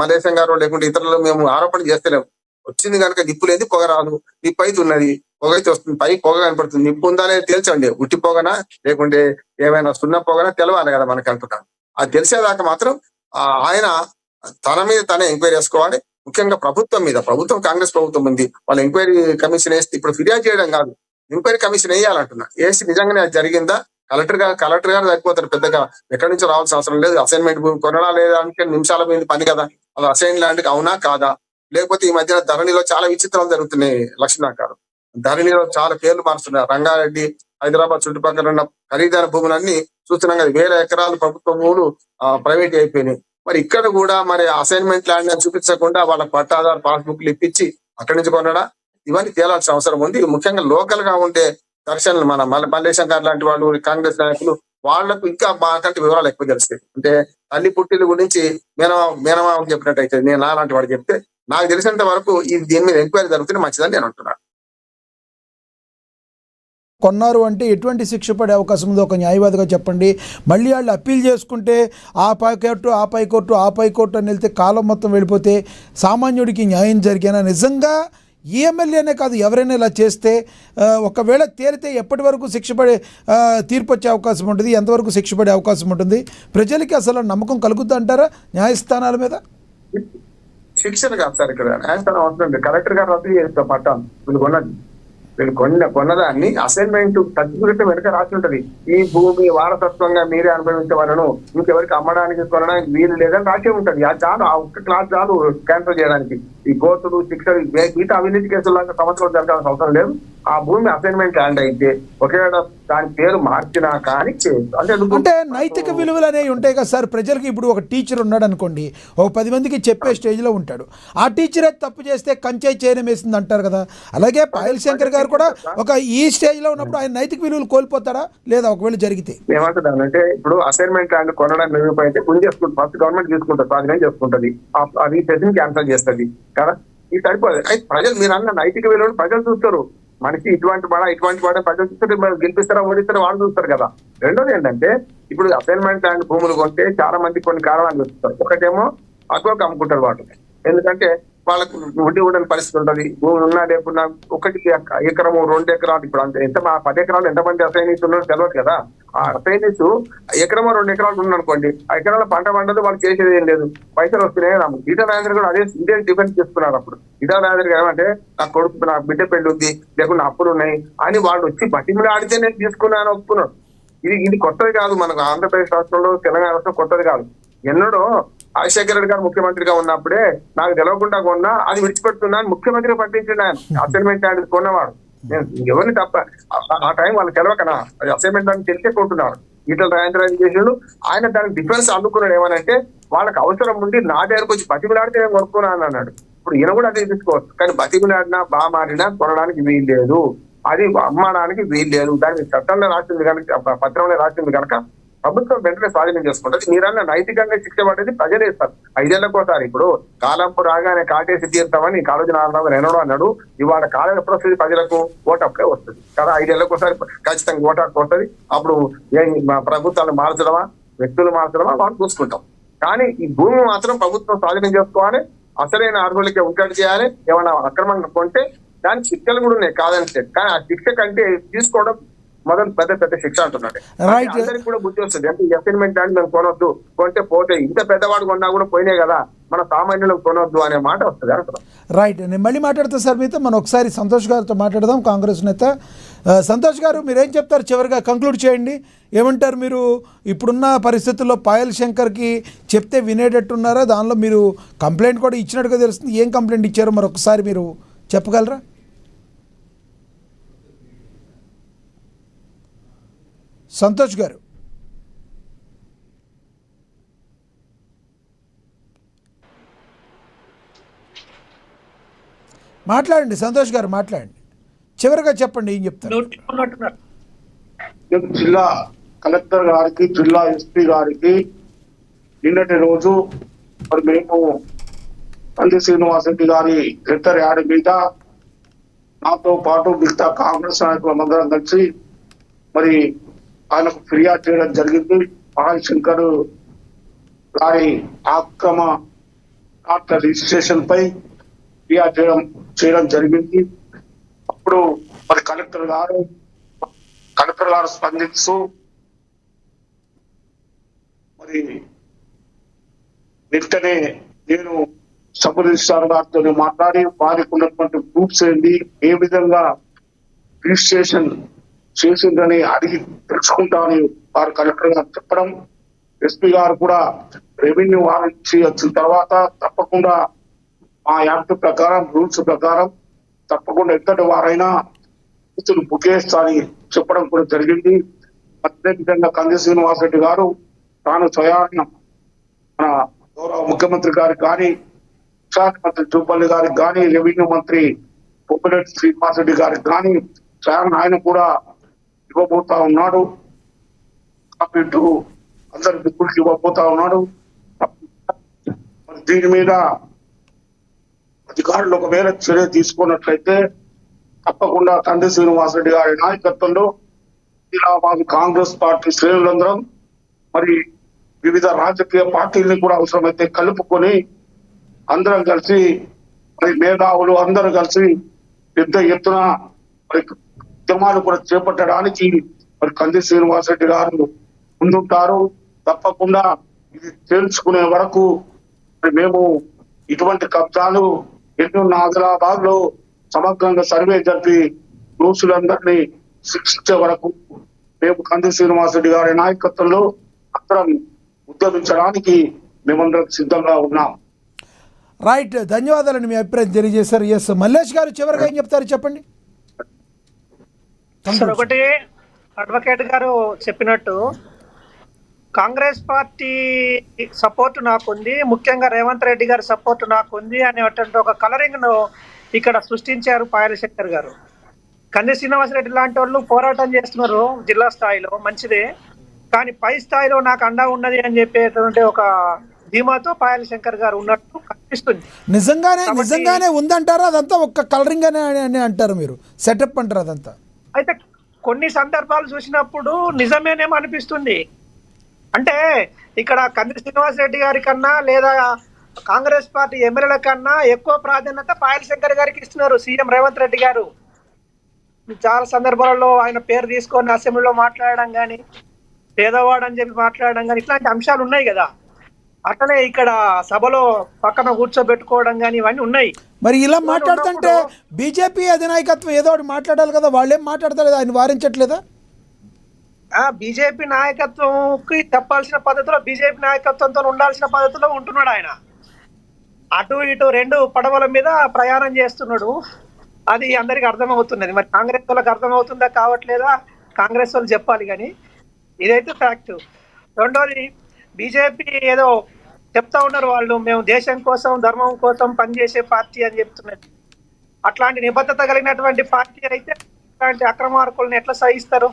మలేశం గారు లేకుంటే ఇతరులు మేము ఆరోపణ చేస్తలేము. వచ్చింది కనుక నిప్పు లేదు పొగ రాదు, నిప్పు అయితే ఉన్నది, పొగ అయితే వస్తుంది, పై పొగ కనపడుతుంది. నిప్పు ఉందా అనేది తేల్చండి, ఉట్టి పొగనా లేకుంటే ఏమైనా సున్న పొగనా తెలవాలి కదా మనకి అంటున్నాను. అది తెలిసేదాకా మాత్రం ఆయన తన మీద తనే ఎంక్వైరీ చేసుకోవాలి. ముఖ్యంగా ప్రభుత్వం మీద, ప్రభుత్వం కాంగ్రెస్ ప్రభుత్వం ఉంది, వాళ్ళు ఎంక్వైరీ కమిషన్ వేస్తే ఇప్పుడు ఫిర్యాదు చేయడం కాదు, ఎంక్వైరీ కమిషన్ వేయాలంటున్నా. వేసి నిజంగానే అది జరిగిందా, కలెక్టర్ గారు సరిపోతారు, పెద్దగా ఎక్కడి నుంచో రావాల్సిన అవసరం లేదు. అసైన్మెంట్ భూమి కొనడా లేదా అంటే నిమిషాల మీద పని కదా, అది అసైన్ ల్యాండ్ అవునా కాదా. లేకపోతే ఈ మధ్యన ధరణిలో చాలా విచిత్రాలు జరుగుతున్నాయి. లక్ష్మీనాథ్ గారు ధరణిలో చాలా పేర్లు మారుస్తున్నారు. రంగారెడ్డి, హైదరాబాద్ చుట్టుపక్కల ఉన్న ఖరీదైన భూములన్నీ చూస్తున్నాం కదా, 1000 ఎకరాలు ప్రభుత్వ భూములు ప్రైవేట్ అయిపోయినాయి. మరి ఇక్కడ కూడా మరి అసైన్మెంట్ ల్యాండ్ అని చూపించకుండా వాళ్ళ పట్టాదారు పాస్బుక్లు ఇప్పించి అక్కడి నుంచి కొనడా, ఇవన్నీ తేలాల్సిన అవసరం ఉంది. ముఖ్యంగా లోకల్ గా ఉండే దర్శనలు మన మల్లేశం గారు లాంటి వాళ్ళు, కాంగ్రెస్ నాయకులు, వాళ్లకు ఇంకా మాకంటే వివరాలు ఎక్కువ తెలుస్తాయి. అంటే తల్లి పుట్టిల గురించి మేనమామ చెప్పినట్టయితే నేను నాలాంటి వాడు చెప్తే నాకు తెలిసినంత వరకు దీని మీద ఎంక్వైరీ జరుగుతుంది, మంచిదని నేను అంటున్నాను. కొన్నారు అంటే ఎటువంటి శిక్ష పడే అవకాశం ఉందో ఒక న్యాయవాదిగా చెప్పండి. మళ్ళీ వాళ్ళు అప్పీల్ చేసుకుంటే ఆ పై కోర్టు అని వెళ్తే కాలం మొత్తం వెళ్ళిపోతే సామాన్యుడికి న్యాయం జరిగేనా? నిజంగా ఈ ఎమ్మెల్యేనే కాదు, ఎవరైనా ఇలా చేస్తే ఒకవేళ తేలితే ఎప్పటి వరకు తీర్పు వచ్చే అవకాశం ఉంటుంది, ఎంతవరకు శిక్ష పడే అవకాశం ఉంటుంది? ప్రజలకి అసలు నమ్మకం కలుగుద్ది అంటారా న్యాయస్థానాల మీద? శిక్షణ కాదు సార్, ఇక్కడ న్యాయస్థానం అవసరం. కలెక్టర్ గారు రద్దు చేస్తారు పట్టాను. వీళ్ళు కొన్నదాన్ని అసైన్మెంట్ సర్టిఫికెట్ వెనక రాసి ఉంటది, ఈ భూమి వారసత్వంగా మీరే అనుభవించవలను, ఇంకెవరికి అమ్మడానికి కొనడానికి వీలు లేదని రాసి ఉంటది. అది చాలు, ఆ ఒక్క క్లాస్ చాలు క్యాన్సిల్ చేయడానికి. ఈ కోర్టులు శిక్షలు మిగతా అవినీతి కేసులాగా సంవత్సరం జరగాల్సిన అవసరం లేదు. ఆ భూమి అసైన్మెంట్ ల్యాండ్ అయితే ఒకవేళ దాని పేరు మార్చినా కానీ అంటే నైతిక విలువలు అనేవి ఉంటాయి కదా సార్ ప్రజలకి. ఇప్పుడు ఒక టీచర్ ఉన్నాడు అనుకోండి, ఒక 10 మందికి చెప్పే స్టేజ్లో ఉంటాడు, ఆ టీచరే తప్పు చేస్తే కంచె చేయడం వేసింది అంటారు కదా. అలాగే పాయల్ శంకర్ గారు కూడా ఒక ఈ స్టేజ్లో ఉన్నప్పుడు ఆయన నైతిక విలువలు కోల్పోతారా లేదా ఒకవేళ జరిగితే? ఏమంటున్నానంటే ఇప్పుడు అసైన్మెంట్ ల్యాండ్ కొనడానికి నిరూపైతే చేసుకుంటుంది, ఫస్ట్ గవర్నమెంట్ తీసుకుంటుంది, స్వాధీనం చేసుకుంటుంది, అది సెషన్ క్యాన్సల్ చేస్తుంది కదా. ఇది సరిపోదు. అయితే ప్రజలు మీరు అన్న నైతిక విలువలు ప్రజలు చూస్తారు. మనకి ఇటువంటి వాడే ప్రజలు చూస్తే గెలిపిస్తారా ఓడిస్తారా వాళ్ళు చూస్తారు కదా. రెండోది ఏంటంటే ఇప్పుడు అసైన్మెంట్ ల్యాండ్ భూములు కొంటే చాలా మంది కొన్ని కారణాలు చూస్తారు. ఒకటేమో అటువకు అమ్ముకుంటారు వాటిని, ఎందుకంటే వాళ్ళకు ఉండని పరిస్థితి ఉంటుంది. భూమి ఉన్నా లేకున్నా 1 ఎకరము 2 ఎకరాలు, ఇప్పుడు అంతే ఎంత 10 ఎకరాలు ఎంతమంది అసైనీస్ ఉన్నారో తెలియదు కదా. ఆ అసైనీస్ ఎకరమో 2 ఎకరాలు ఉందనుకోండి, ఆ ఎకరాల పంట పండదు, వాళ్ళు చేసేది ఏం లేదు, పైసలు వస్తున్నాయి. ఈటల రాజేంద్ర కూడా ఇదే డిఫెన్స్ చేసుకున్నారు. అప్పుడు ఈటల రాజేంద్ర గారు ఏమంటే నా కొడుకు నా బిడ్డ పెళ్లి ఉంది, లేకుండా అప్పులు ఉన్నాయి అని వాళ్ళు వచ్చి బతిమిలా ఆడితే నేను తీసుకున్నాను ఒప్పుకున్నాడు. ఇది కొత్తది కాదు, మనకు ఆంధ్రప్రదేశ్ రాష్ట్రంలో తెలంగాణ రాష్ట్రం కొత్తది కాదు. ఎన్నడో రాజశేఖర రెడ్డి గారు ముఖ్యమంత్రిగా ఉన్నప్పుడే నాకు తెలవకుండా కొన్నా, అది విడిచిపెడుతున్నాను ముఖ్యమంత్రిగా పట్టించిన అసైన్మెంట్ ల్యాండ్ కొన్నవాడు. నేను ఎవరిని తప్ప ఆ టైం వాళ్ళకి తెలవకనా, అది అసైన్మెంట్ ల్యాండ్ తెలిసే కొంటున్నారు. ఈటల రాజేంద్ర చేసాడు. ఆయన దానికి డిఫెన్స్ అందుకున్నాడు. ఏమనంటే వాళ్ళకి అవసరం ఉండి నా దగ్గరకు వచ్చి బతిమిలాడితే నేను కొనుక్కున్నాను అన్నాడు. ఇప్పుడు ఈయన కూడా అదే తీసుకోవచ్చు, కానీ బతిమిలాడినా బాగా మారినా కొనడానికి వీలు లేదు, అది అమ్మడానికి వీలు లేదు. దానికి చట్టంలో రాసింది కనుక, పత్రంలో రాసింది కనుక ప్రభుత్వం వెంటనే స్వాధీనం చేసుకుంటుంది. మీరన్న నైతికంగా శిక్ష పడేది ప్రజలే ఇస్తారు 5 ఏళ్లకోసారి. ఇప్పుడు కాలంపు రాగానే కాటేసి తీర్థమని కాళోజీ నారాయణరావు ఎన్నడో అన్నాడు. ఇవాళ కాలం ఎప్పుడు వస్తుంది ప్రజలకు? ఓటు అప్పుడే వస్తుంది కదా. 5 ఏళ్లకోసారి ఖచ్చితంగా ఓటు హక్కు వస్తుంది. అప్పుడు ప్రభుత్వాలు మార్చడమా, వ్యక్తులు మార్చడమా వాళ్ళు చూసుకుంటాం. కానీ ఈ భూమి మాత్రం ప్రభుత్వం స్వాధీనం చేసుకోవాలి, అసలైన అర్హులకి ఉంటాడు చేయాలి. ఏమైనా అక్రమంగా కొంటే దానికి శిక్షలు కూడా ఉన్నాయి కాదంటే, కానీ ఆ శిక్ష కంటే తీసుకోవడం మొదలు పెద్ద శిక్ష అంటున్నాడు. అందరికి కూడా బుద్ధి వస్తుంది. అంటే అసైన్మెంట్ ల్యాండ్ మేము కొనొద్దు, కొంటే పోతే ఇంత పెద్దవాడు కొన్నా కూడా పోయినాయి కదా, మన సామాన్యులకు కొనొద్దు అనే మాట వస్తుంది అంటున్నాం. రైట్, నేను మళ్ళీ మాట్లాడతా సార్ మీతో. మనం ఒకసారి సంతోష్ గారితో మాట్లాడదాం, కాంగ్రెస్ నేత. సంతోష్ గారు మీరేం చెప్తారు? చివరిగా కంక్లూడ్ చేయండి. ఏమంటారు మీరు? ఇప్పుడున్న పరిస్థితుల్లో పాయల్ శంకర్కి చెప్తే వినేటట్టున్నారా? దానిలో మీరు కంప్లైంట్ కూడా ఇచ్చినట్టుగా తెలుస్తుంది. ఏం కంప్లైంట్ ఇచ్చారో మరొకసారి మీరు చెప్పగలరా? సంతోష్ గారు మాట్లాడండి. సంతోష్ గారు మాట్లాడండి. చివరిగా చెప్పండి, ఏం చెప్తారు? ఉన్నట్టున్నారు. జిల్లా కలెక్టర్ గారికి, జిల్లా ఎస్పీ గారికి నిన్నటి రోజు మరి మేము పంది శ్రీనివాసరెడ్డి గారి లెటర్ యాడ్ మీద నాతో పాటు మిగతా కాంగ్రెస్ నాయకులందరం కలిసి మరి ఆయనకు ఫిర్యాదు చేయడం జరిగింది. పాయల్ శంకర్ గారి అక్రమ రిజిస్ట్రేషన్ పై ఫిర్యాదు చేయడం జరిగింది. అప్పుడు మరి కలెక్టర్ గారు స్పందిస్తూ మరి వెంటనే నేను సబ్ రిజిస్ట్రార్ గారితో మాట్లాడి వారికి ఉన్నటువంటి ప్రూఫ్స్ ఏంటి, ఏ విధంగా రిజిస్ట్రేషన్ చేసిందని అడిగి తెలుసుకుంటామని వారు కలెక్టర్ గారు చెప్పడం, ఎస్పీ గారు కూడా రెవెన్యూ వారించి వచ్చిన తర్వాత తప్పకుండా ఆ యాక్ట్ ప్రకారం, రూల్స్ ప్రకారం తప్పకుండా ఎంతటి వారైనా బుక్ చేస్తారని చెప్పడం కూడా జరిగింది. అదేవిధంగా కంది శ్రీనివాసరెడ్డి గారు తాను స్వయాన మన గౌరవ ముఖ్యమంత్రి గారికి కానీ, శాఖ మంత్రి జూపల్లి గారికి కానీ, రెవెన్యూ మంత్రి పొంగులేటి శ్రీనివాసరెడ్డి గారికి కానీ స్వయాన ఆయన కూడా ఇవ్వబోతా ఉన్నాడు. కాపీటు అందరి బుక్కులకి ఇవ్వబోతా ఉన్నాడు. దీని మీద అధికారులు ఒకవేళ చర్య తీసుకున్నట్లయితే తప్పకుండా కంది శ్రీనివాసరెడ్డి గారి నాయకత్వంలో ఇలా మాకు కాంగ్రెస్ పార్టీ శ్రేణులందరం మరి వివిధ రాజకీయ పార్టీల్ని కూడా అవసరమైతే కలుపుకొని అందరం కలిసి మరి మేధావులు అందరూ కలిసి పెద్ద ఎత్తున మరి ఉద్యమాలు కూడా చేపట్టడానికి మరి కంది శ్రీనివాసరెడ్డి గారు ముందుంటారు. తప్పకుండా ఇది తెలుసుకునే వరకు మేము ఇటువంటి కబ్జాలు ఎన్నున్న ఆదిలాబాద్ లో సమగ్రంగా సర్వే జరిపి దోషులందరినీ శిక్షించే వరకు మేము కంది శ్రీనివాసరెడ్డి గారి నాయకత్వంలో అందరం ఉద్యమించడానికి మేమందరం సిద్ధంగా ఉన్నాం. రైట్, ధన్యవాదాలండి. మీ అభిప్రాయం తెలియజేశారు. ఎస్ మల్లేష్ గారు చివరిగా ఏం చెప్తారు చెప్పండి. సార్, ఒకటి అడ్వకేట్ గారు చెప్పినట్టు కాంగ్రెస్ పార్టీ సపోర్ట్ నాకుంది, ముఖ్యంగా రేవంత్ రెడ్డి గారి సపోర్ట్ నాకుంది అనేటువంటి ఒక కలరింగ్ ను ఇక్కడ సృష్టించారు పాయల్ శంకర్ గారు. కంది శ్రీనివాసరెడ్డి లాంటి వాళ్ళు పోరాటం చేస్తున్నారు జిల్లా స్థాయిలో, మంచిదే. కానీ పై స్థాయిలో నాకు అండా ఉన్నది అని చెప్పేటువంటి ఒక ధీమాతో పాయల్ శంకర్ గారు ఉన్నట్టు కనిపిస్తుంది. నిజంగానే ఉందంటారా? అదంతా ఒక్క కలరింగ్ అని అంటారు మీరు, సెటప్ అంటారు అదంతా? అయితే కొన్ని సందర్భాలు చూసినప్పుడు నిజమేనేమో అనిపిస్తుంది. అంటే ఇక్కడ కంది శ్రీనివాసరెడ్డి గారి కన్నా లేదా కాంగ్రెస్ పార్టీ ఎమ్మెల్యేల కన్నా ఎక్కువ ప్రాధాన్యత పాయల్ శంకర్ గారికి ఇస్తున్నారు సీఎం రేవంత్ రెడ్డి గారు. చాలా సందర్భాలలో ఆయన పేరు తీసుకొని అసెంబ్లీలో మాట్లాడడం కానీ, పేదవాడు అని చెప్పి మాట్లాడడం కానీ, ఇట్లాంటి అంశాలు ఉన్నాయి కదా. అట్లనే ఇక్కడ సభలో పక్కన కూర్చోబెట్టుకోవడం కానీ ఇవన్నీ ఉన్నాయి. మరి ఇలా మాట్లాడుతుంటే బీజేపీ అధినాయకత్వం ఏదో ఒకటి మాట్లాడాలి కదా, వాళ్ళేం మాట్లాడతారు? ఆయన వారించట్లేదా? బీజేపీ నాయకత్వంకి చెప్పాల్సిన పద్ధతిలో, బీజేపీ నాయకత్వంతో ఉండాల్సిన పద్ధతిలో ఉంటున్నాడు ఆయన. అటు ఇటు రెండు పడవల మీద ప్రయాణం చేస్తున్నాడు. అది అందరికి అర్థమవుతున్నది. మరి కాంగ్రెస్ వాళ్ళకి అర్థమవుతుందా కావట్లేదా కాంగ్రెస్ వాళ్ళు చెప్పాలి, కానీ ఇదైతే ఫ్యాక్ట్. రెండోది, బీజేపీ ఏదో చెప్తా ఉన్నారు వాళ్ళు, మేము దేశం కోసం ధర్మం కోసం పనిచేసే పార్టీ అని చెప్తున్నారు. అట్లాంటి నిబద్ధత కలిగినటువంటి పార్టీ అయితే ఇట్లాంటి అక్రమార్కులను ఎట్లా సహిస్తారు?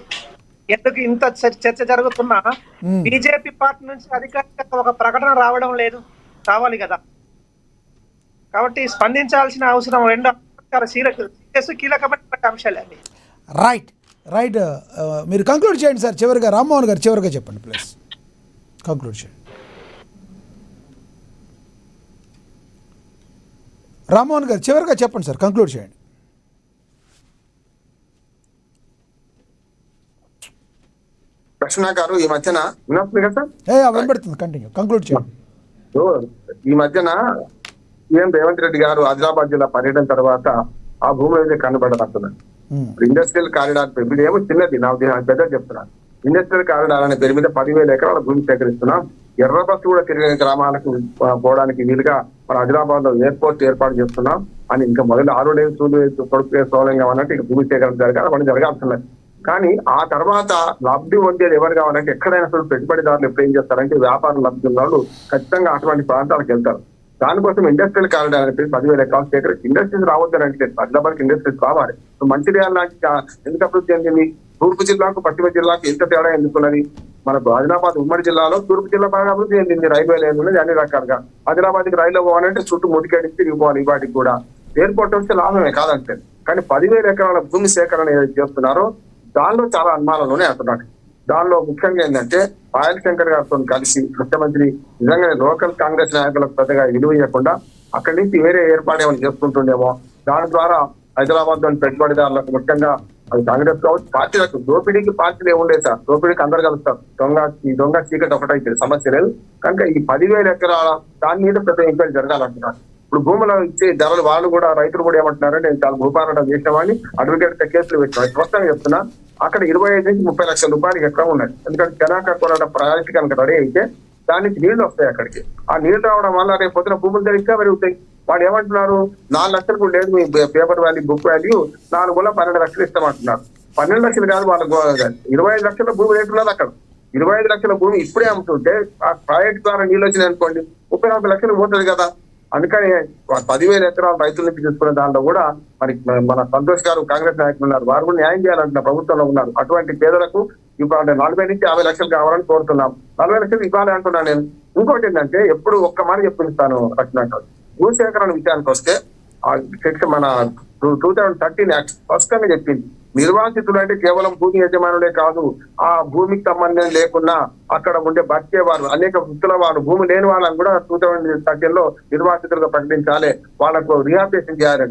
ఎందుకు ఇంత చర్చ జరుగుతున్నా బీజేపీ పార్టీ నుంచి అధికారికంగా ఒక ప్రకటన రావడం లేదు? రావాలి కదా. కాబట్టి స్పందించాల్సిన అవసరం రెండు కీలకమైన అంశాలు అవి. రైట్, మీరు కంక్లూడ్ చేయండి సార్. చివరిగా రామ్మోహన్ గారు చివరిగా చెప్పండి ప్లీజ్, కంక్లూడ్ చేయండి. రామ్మోహన్ గారు చివరిగా చెప్పండి సార్, కంక్లూడ్ చేయండి. కృష్ణ గారు ఈ మధ్యన వినపడుతుంది, కంటిన్యూ, కంక్లూడ్ చేయండి. ఈ మధ్యన సీఎం రేవంత్ రెడ్డి గారు ఆదిలాబాద్ జిల్లా పర్యటన తర్వాత ఆ భూమి అయితే కనబడబడుతున్నారు. ఇండస్ట్రియల్ కారిడార్ పేరు మీద ఏమో చిన్నది నా ఉద్దేశం, పెద్ద చెప్తున్నాను. ఇండస్ట్రియల్ కారిడార్ అనే పేరు మీద 10,000 ఎకరాల భూమి సేకరిస్తున్నాం. ఎర్ర బస్సు కూడా తిరిగే గ్రామాలకు పోవడానికి వీలుగా మన ఆదిలాబాద్ లో ఎయిర్పోర్ట్ ఏర్పాటు చేస్తున్నాం అని ఇంకా మొదలు 6 డేస్ కొడుకు సోలంగా అన్నట్టు ఇక భూమి సేకరణ జరగాలి, అవన్నీ జరగాల్సినది. కానీ ఆ తర్వాత లబ్ధి పొందేది ఎవరు కావాలంటే ఎక్కడైనా అసలు పెట్టుబడిదారులు ఎప్పుడు ఏం చేస్తారంటే వ్యాపారం లబ్ధి ఉన్న వాళ్ళు ఖచ్చితంగా అటువంటి ప్రాంతాలకు వెళ్తారు. దానికోసం ఇండస్ట్రియల్ కారిడార్ అని 10,000 ఎకరాలు సేకరించి ఇండస్ట్రీస్ రావద్దని అంటే ఆదిలాబాద్కి ఇండస్ట్రీస్ రావాలి. మంచిర్యాల లాంటి ఎందుకు అభివృద్ధి చెందింది? తూర్పు జిల్లాకు పశ్చిమ జిల్లాకు ఎంత తేడా ఎందుకున్నది? మనకు ఆదిలాబాద్ ఉమ్మడి జిల్లాలో తూర్పు జిల్లా బాగా అభివృద్ధి చెందింది, రైల్వే లైన్ ఉన్నది అన్ని రకాలుగా. ఆదిలాబాద్కి రైల్లో పోవాలంటే చుట్టూ ముడికేడికి తిరిగిపోవాలి. వాటికి కూడా ఎయిర్పోర్ట్ వస్తే లాభమే కాదంటే. కానీ 10,000 ఎకరాల భూమి సేకరణ ఏదైతే చేస్తున్నారో దానిలో చాలా అనుమానాలు ఉన్నాయి అంటున్నాడు. దానిలో ముఖ్యంగా ఏంటంటే పాయల్ శంకర్ గారితో కలిసి ముఖ్యమంత్రి నిజంగా లోకల్ కాంగ్రెస్ నాయకులకు పెద్దగా విలువ ఇవ్వకుండా అక్కడి నుంచి వేరే ఏర్పాటు ఏమైనా చేసుకుంటుండేమో. దాని ద్వారా హైదరాబాద్ లోని పెట్టుబడిదారులకు ముఖ్యంగా అది కాంగ్రెస్ కావచ్చు పార్టీలకు దోపిడీకి పార్టీలు ఏముండే సార్, దోపిడీకి అందరు కలుస్తారు. దొంగ చీకటి ఒకటైతే సమస్య లేదు. కనుక ఈ 10,000 ఎకరాల దాని మీద పెద్ద ఎంక్వైరీ జరగాలంటున్నారు. ఇప్పుడు భూములు ఇచ్చే ధరలు వాళ్ళు కూడా రైతులు కూడా ఏమంటున్నారంటే నేను చాలా భూపాలన చేసిన వాడిని అడ్వకేట్ కేసులు పెట్టిన స్పష్టంగా చెప్తున్నా. అక్కడ 25 నుంచి 30 లక్షల రూపాయలు ఎక్కడ ఉన్నాయి. ఎందుకంటే జనాక కొనడం ప్రయారిటీ కనుక రెడీ అయితే దాని నుంచి నీళ్లు వస్తాయి అక్కడికి. ఆ నీళ్లు రావడం వల్ల రేపు పొద్దున భూములు ధర పెరుగుతాయి. వాడు ఏమంటున్నారు 4 లక్షలు కూడా లేదు మీ పేపర్ వాల్యూ బుక్ వాల్యూ 4 వల్ల 12 లక్షలు ఇస్తామంటున్నారు. 12 లక్షలు కాదు వాళ్ళకు 25 లక్షల భూమి రేటు ఉన్నది అక్కడ. 25 లక్షల భూమి ఇప్పుడే అమ్ముతుంటే ఆ ప్రాజెక్ట్ ద్వారా నీళ్ళు వచ్చినాయి అనుకోండి 30-40 లక్షలు పోతుంది కదా. అందుకని 10,000 ఎకరాలు రైతుల నుంచి తీసుకునే దాంట్లో కూడా మరి మన సంతోష్ గారు కాంగ్రెస్ నాయకులు ఉన్నారు, వారు కూడా న్యాయం చేయాలంటున్న ప్రభుత్వంలో ఉన్నారు. అటువంటి పేదలకు ఇప్పుడు 40 నుంచి 50 లక్షలు కావాలని కోరుతున్నాం. 40 లక్షలు ఇవ్వాలి అంటున్నాను నేను. ఇంకోటి ఏంటంటే ఎప్పుడు ఒక్క మాట చెప్పిస్తాను రచనాకర్, భూసేకరణ విషయానికి వస్తే సెక్షన్ మన 2013 యాక్ట్ స్పష్టంగా చెప్పింది నిర్వాసితులు అంటే కేవలం భూమి యజమానులే కాదు, ఆ భూమికి సంబంధం లేకున్నా అక్కడ ఉండే బతికే వారు అనేక వృత్తుల వారు భూమి లేని వాళ్ళని కూడా 2013 లో నిర్వాసితులుగా ప్రకటించాలి. వాళ్ళకు రిహాబిలిటేషన్ చేయాలి.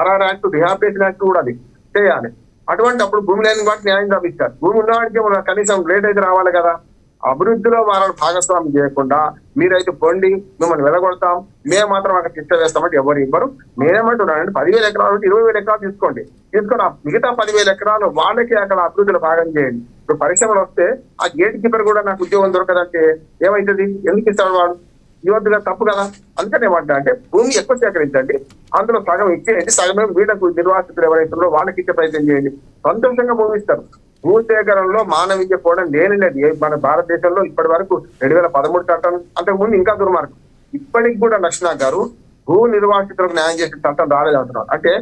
RR యాక్ట్ రిహాబిలిటేషన్ యాక్ట్ కూడా అది చేయాలి. అటువంటి అప్పుడు భూమి లేని వాటికి న్యాయం లభిస్తారు. భూమి ఉన్నవాడికి కనీసం రేట్ అయితే రావాలి కదా. అభివృద్ధిలో వాళ్ళని భాగస్వామ్యం చేయకుండా మీరైతే పొండి మిమ్మల్ని వెలగొడతాం మేము మాత్రం అక్కడ శిక్ష వేస్తామంటే ఎవరు ఇవ్వరు. నేనేమంటున్నానంటే 10,000 ఎకరాలు 20,000 ఎకరాలు తీసుకోండి. తీసుకొని మిగతా 10,000 ఎకరాలు వాళ్ళకి అక్కడ అభివృద్ధిలో భాగం చేయండి. ఇప్పుడు పరిశ్రమలు వస్తే ఆ గేట్ కీపర్ కూడా నాకు ఉద్యోగం దొరకదంటే ఏమైతుంది? ఎందుకు ఇస్తాడు వాడు? ఇవ్వద్దుగా, తప్పు కదా. అందుకని ఏమంటా అంటే భూమి ఎక్కువ సేకరించండి, అందులో సగం ఇచ్చేయండి, సగమే వీళ్ళకు నిర్వాసితులు ఎవరైతుందో వాళ్ళకి ఇచ్చే ప్రయత్నం చేయండి. సంతోషంగా భూమి ఇస్తారు. భూసేకరణలో మానవీయ కూడా లేనిలేదు. మన భారతదేశంలో ఇప్పటి వరకు 2013 చట్టం అంతకుముందు ఇంకా దుర్మార్గం. ఇప్పటికి కూడా లక్ష్మణ గారు భూ నిర్వాసితులకు న్యాయం చేసే చట్టం రాలేదంటున్నారు. అంటే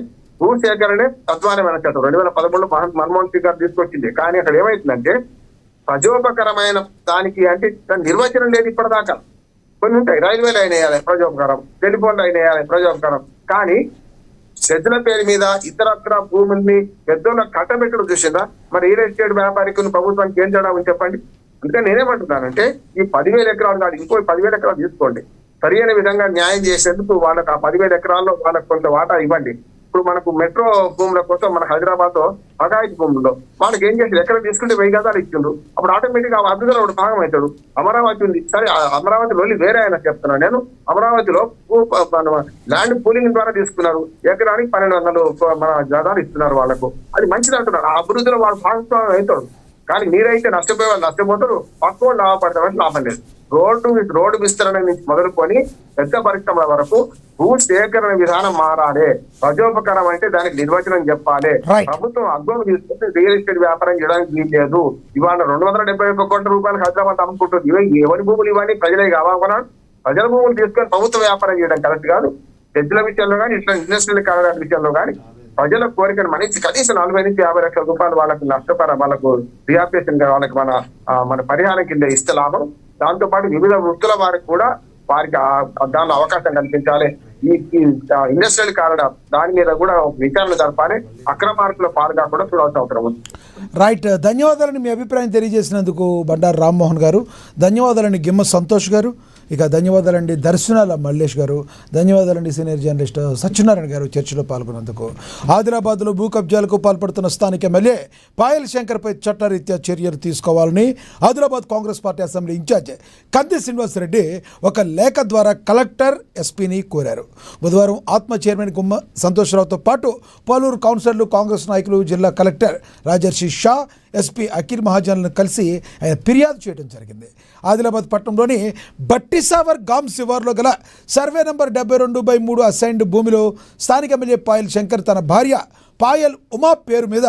భూసేకరణే తద్వారమైన చట్టం 2013లో మన్మోహన్ సింగ్ గారు తీసుకొచ్చింది. కానీ అక్కడ ఏమైతుందంటే ప్రజోపకరమైన దానికి అంటే నిర్వచనం లేదు ఇప్పటిదాకా. కొన్ని ఉంటాయి, రైల్వేలు అయిన వేయాలి ప్రజోపకరం, టెలిఫోన్లు అయిన వేయాలి ప్రజోపకరం. కానీ శ్రద్ధల పేరు మీద ఇతరత్ర భూముల్ని పెద్దోళ్ళ కట్టబెట్టడం చూసిందా? మరి రియల్ ఎస్టేట్ వ్యాపారికులు ప్రభుత్వానికి ఏం చేయడం చెప్పండి. అందుకని నేనేమంటున్నానంటే ఈ 10,000 ఎకరాలు కాదు, ఇంకో 10,000 ఎకరాలు తీసుకోండి. సరి అయిన విధంగా న్యాయం చేసేందుకు వాళ్ళకి ఆ 10,000 ఎకరాల్లో వాళ్ళకి కొంత వాటా ఇవ్వండి. ఇప్పుడు మనకు మెట్రో భూముల కోసం మన హైదరాబాద్ లో అగాయితీ భూముల్లో వాళ్ళకి ఏం చేసి ఎక్కడ తీసుకుంటే 1000 గజాలు ఇచ్చిండ్రు. అప్పుడు ఆటోమేటిక్ గా అభివృద్ధిలో ఒకటి భాగం అవుతాడు. అమరావతి ఉంది, సరే అమరావతిలో వేరే ఆయన చెప్తున్నాను నేను. అమరావతిలో ల్యాండ్ పూలింగ్ ద్వారా తీసుకున్నారు, ఎకరానికి 1,200 మన గజాలు ఇస్తున్నారు వాళ్ళకు. అది మంచిది అంటున్నారు. ఆ అభివృద్ధిలో వాళ్ళు భాగస్వామ్యం అవుతాడు. కానీ మీరైతే నష్టపోయే వాళ్ళు నష్టపోతారు, పక్కన లాభపడతామని లాభం లేదు. రోడ్డు విస్తరణ నుంచి మొదలుకొని పెద్ద పరిశ్రమల వరకు భూ సేకరణ విధానం మారాలి. ప్రజోపకరం అంటే దానికి నిర్వచనం చెప్పాలి. ప్రభుత్వం అగ్గులు తీసుకుంటే రియల్ ఎస్టేట్ వ్యాపారం చేయడానికి వీల్లేదు. ఇవాళ 271 కోట్ల రూపాయలు హైదరాబాద్ అమ్ముకుంటుంది. ఎవరి భూములు ఇవ్వండి? ప్రజలే కావాలనుకున్నాడు. ప్రజల భూములు తీసుకొని ప్రభుత్వ వ్యాపారం చేయడం కరెక్ట్ కాదు. చెట్ల విషయంలో కానీ ఇట్లా ఇండస్ట్రియల్ కారిడార్ విషయంలో కానీ ప్రజల కోరికను మనిషి కనీసం 40 నుంచి 50 లక్షల రూపాయలు వాళ్ళకు వాళ్ళకు రియాపేషన్ వాళ్ళకి మన పరిహారం కింద ఇస్తే లాభం. దాంతో పాటు వివిధ వృత్తుల వారికి కూడా వారికి దానిలో అవకాశం కల్పించాలి. ఈ ఇండస్ట్రియల్ కారిడార్ దాని మీద కూడా విచారణ జరపాలి. అక్రమార్కుల పాల్గా కూడా చూడాల్సిన అవసరం ఉంది. రైట్, ధన్యవాదాలని మీ అభిప్రాయం తెలియజేసినందుకు బండారు రామ్మోహన్ గారు. ధన్యవాదాలని గిమ్మ సంతోష్ గారు. ఇక ధన్యవాదాలండి దర్శనాల మల్లేష్ గారు, ధన్యవాదాలండి సీనియర్ జర్నలిస్ట్ సత్యనారాయణ గారు చర్చలో పాల్గొన్నందుకు. ఆదిలాబాద్లో భూ కబ్జాలకు పాల్పడుతున్న స్థానిక ఎమ్మెల్యే పాయల్ శంకర్పై చట్టరీత్యా చర్యలు తీసుకోవాలని Adilabad Congress party assembly incharge Kandi Srinivasa Reddy ఒక లేఖ ద్వారా కలెక్టర్ ఎస్పీని కోరారు. బుధవారం ఆత్మ చైర్మన్ గుమ్మ సంతోషరావుతో పాటు పలువురు కౌన్సిలర్లు, కాంగ్రెస్ నాయకులు, జిల్లా కలెక్టర్ రాజర్షి షా, ఎస్పీ అఖిల్ మహాజన్లను కలిసి ఆయన ఫిర్యాదు చేయడం జరిగింది. ఆదిలాబాద్ పట్టణంలోని బట్టిసావర్ గామ్ శివార్లో గల సర్వే నంబర్ 72/3 అసైన్డ్ భూమిలో స్థానిక ఎమ్మెల్యే పాయల్ శంకర్ తన భార్య పాయల్ ఉమా పేరు మీద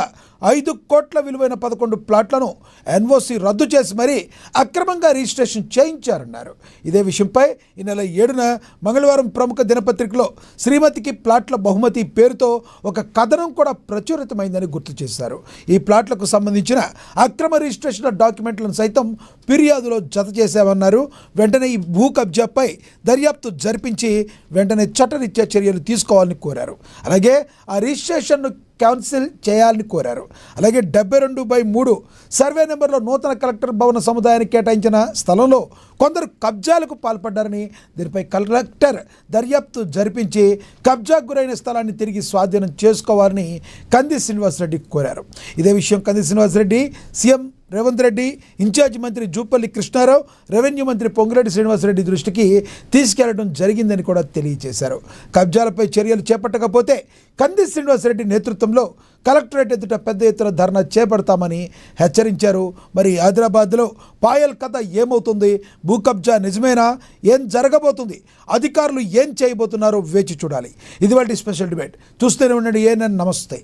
5 కోట్ల విలువైన 11 ప్లాట్లను ఎన్ఓసి రద్దు చేసి మరీ అక్రమంగా రిజిస్ట్రేషన్ చేయించారన్నారు. ఇదే విషయంపై ఈ నెల 7న మంగళవారం ప్రముఖ దినపత్రికలో శ్రీమతికి ప్లాట్ల బహుమతి పేరుతో ఒక కథనం కూడా ప్రచురితమైందని గుర్తు చేశారు. ఈ ప్లాట్లకు సంబంధించిన అక్రమ రిజిస్ట్రేషన్ డాక్యుమెంట్లను సైతం ఫిర్యాదులో జత చేశామన్నారు. వెంటనే ఈ భూ కబ్జాపై దర్యాప్తు జరిపించి వెంటనే చట్టరీత్యా చర్యలు తీసుకోవాలని కోరారు. అలాగే ఆ రిజిస్ట్రేషన్ను క్యాన్సిల్ చేయాలని కోరారు. అలాగే 72/3 సర్వే నెంబర్లో నూతన కలెక్టర్ భవన సముదాయానికి కేటాయించిన స్థలంలో కొందరు కబ్జాలకు పాల్పడ్డారని, దీనిపై కలెక్టర్ దర్యాప్తు జరిపించి కబ్జాకు గురైన స్థలాన్ని తిరిగి స్వాధీనం చేసుకోవాలని కంది శ్రీనివాసరెడ్డి కోరారు. ఇదే విషయం కంది శ్రీనివాసరెడ్డి సీఎం రేవంత్ రెడ్డి, ఇన్ఛార్జ్ మంత్రి జూపల్లి కృష్ణారావు, రెవెన్యూ మంత్రి పొంగులేటి శ్రీనివాసరెడ్డి దృష్టికి తీసుకెళ్లడం జరిగిందని కూడా తెలియజేశారు. కబ్జాలపై చర్యలు చేపట్టకపోతే కంది శ్రీనివాసరెడ్డి నేతృత్వంలో కలెక్టరేట్ ఎదుట పెద్ద ఎత్తున ధర్నా చేపడతామని హెచ్చరించారు. మరి ఆదిలాబాద్లో పాయల్ కథ ఏమవుతుంది? భూ కబ్జా నిజమేనా? ఏం జరగబోతుంది? అధికారులు ఏం చేయబోతున్నారో వేచి చూడాలి. ఇది వాటి స్పెషల్ డిబేట్. చూస్తూనే ఉండండి. ఏఎన్ఎన్. నమస్తే.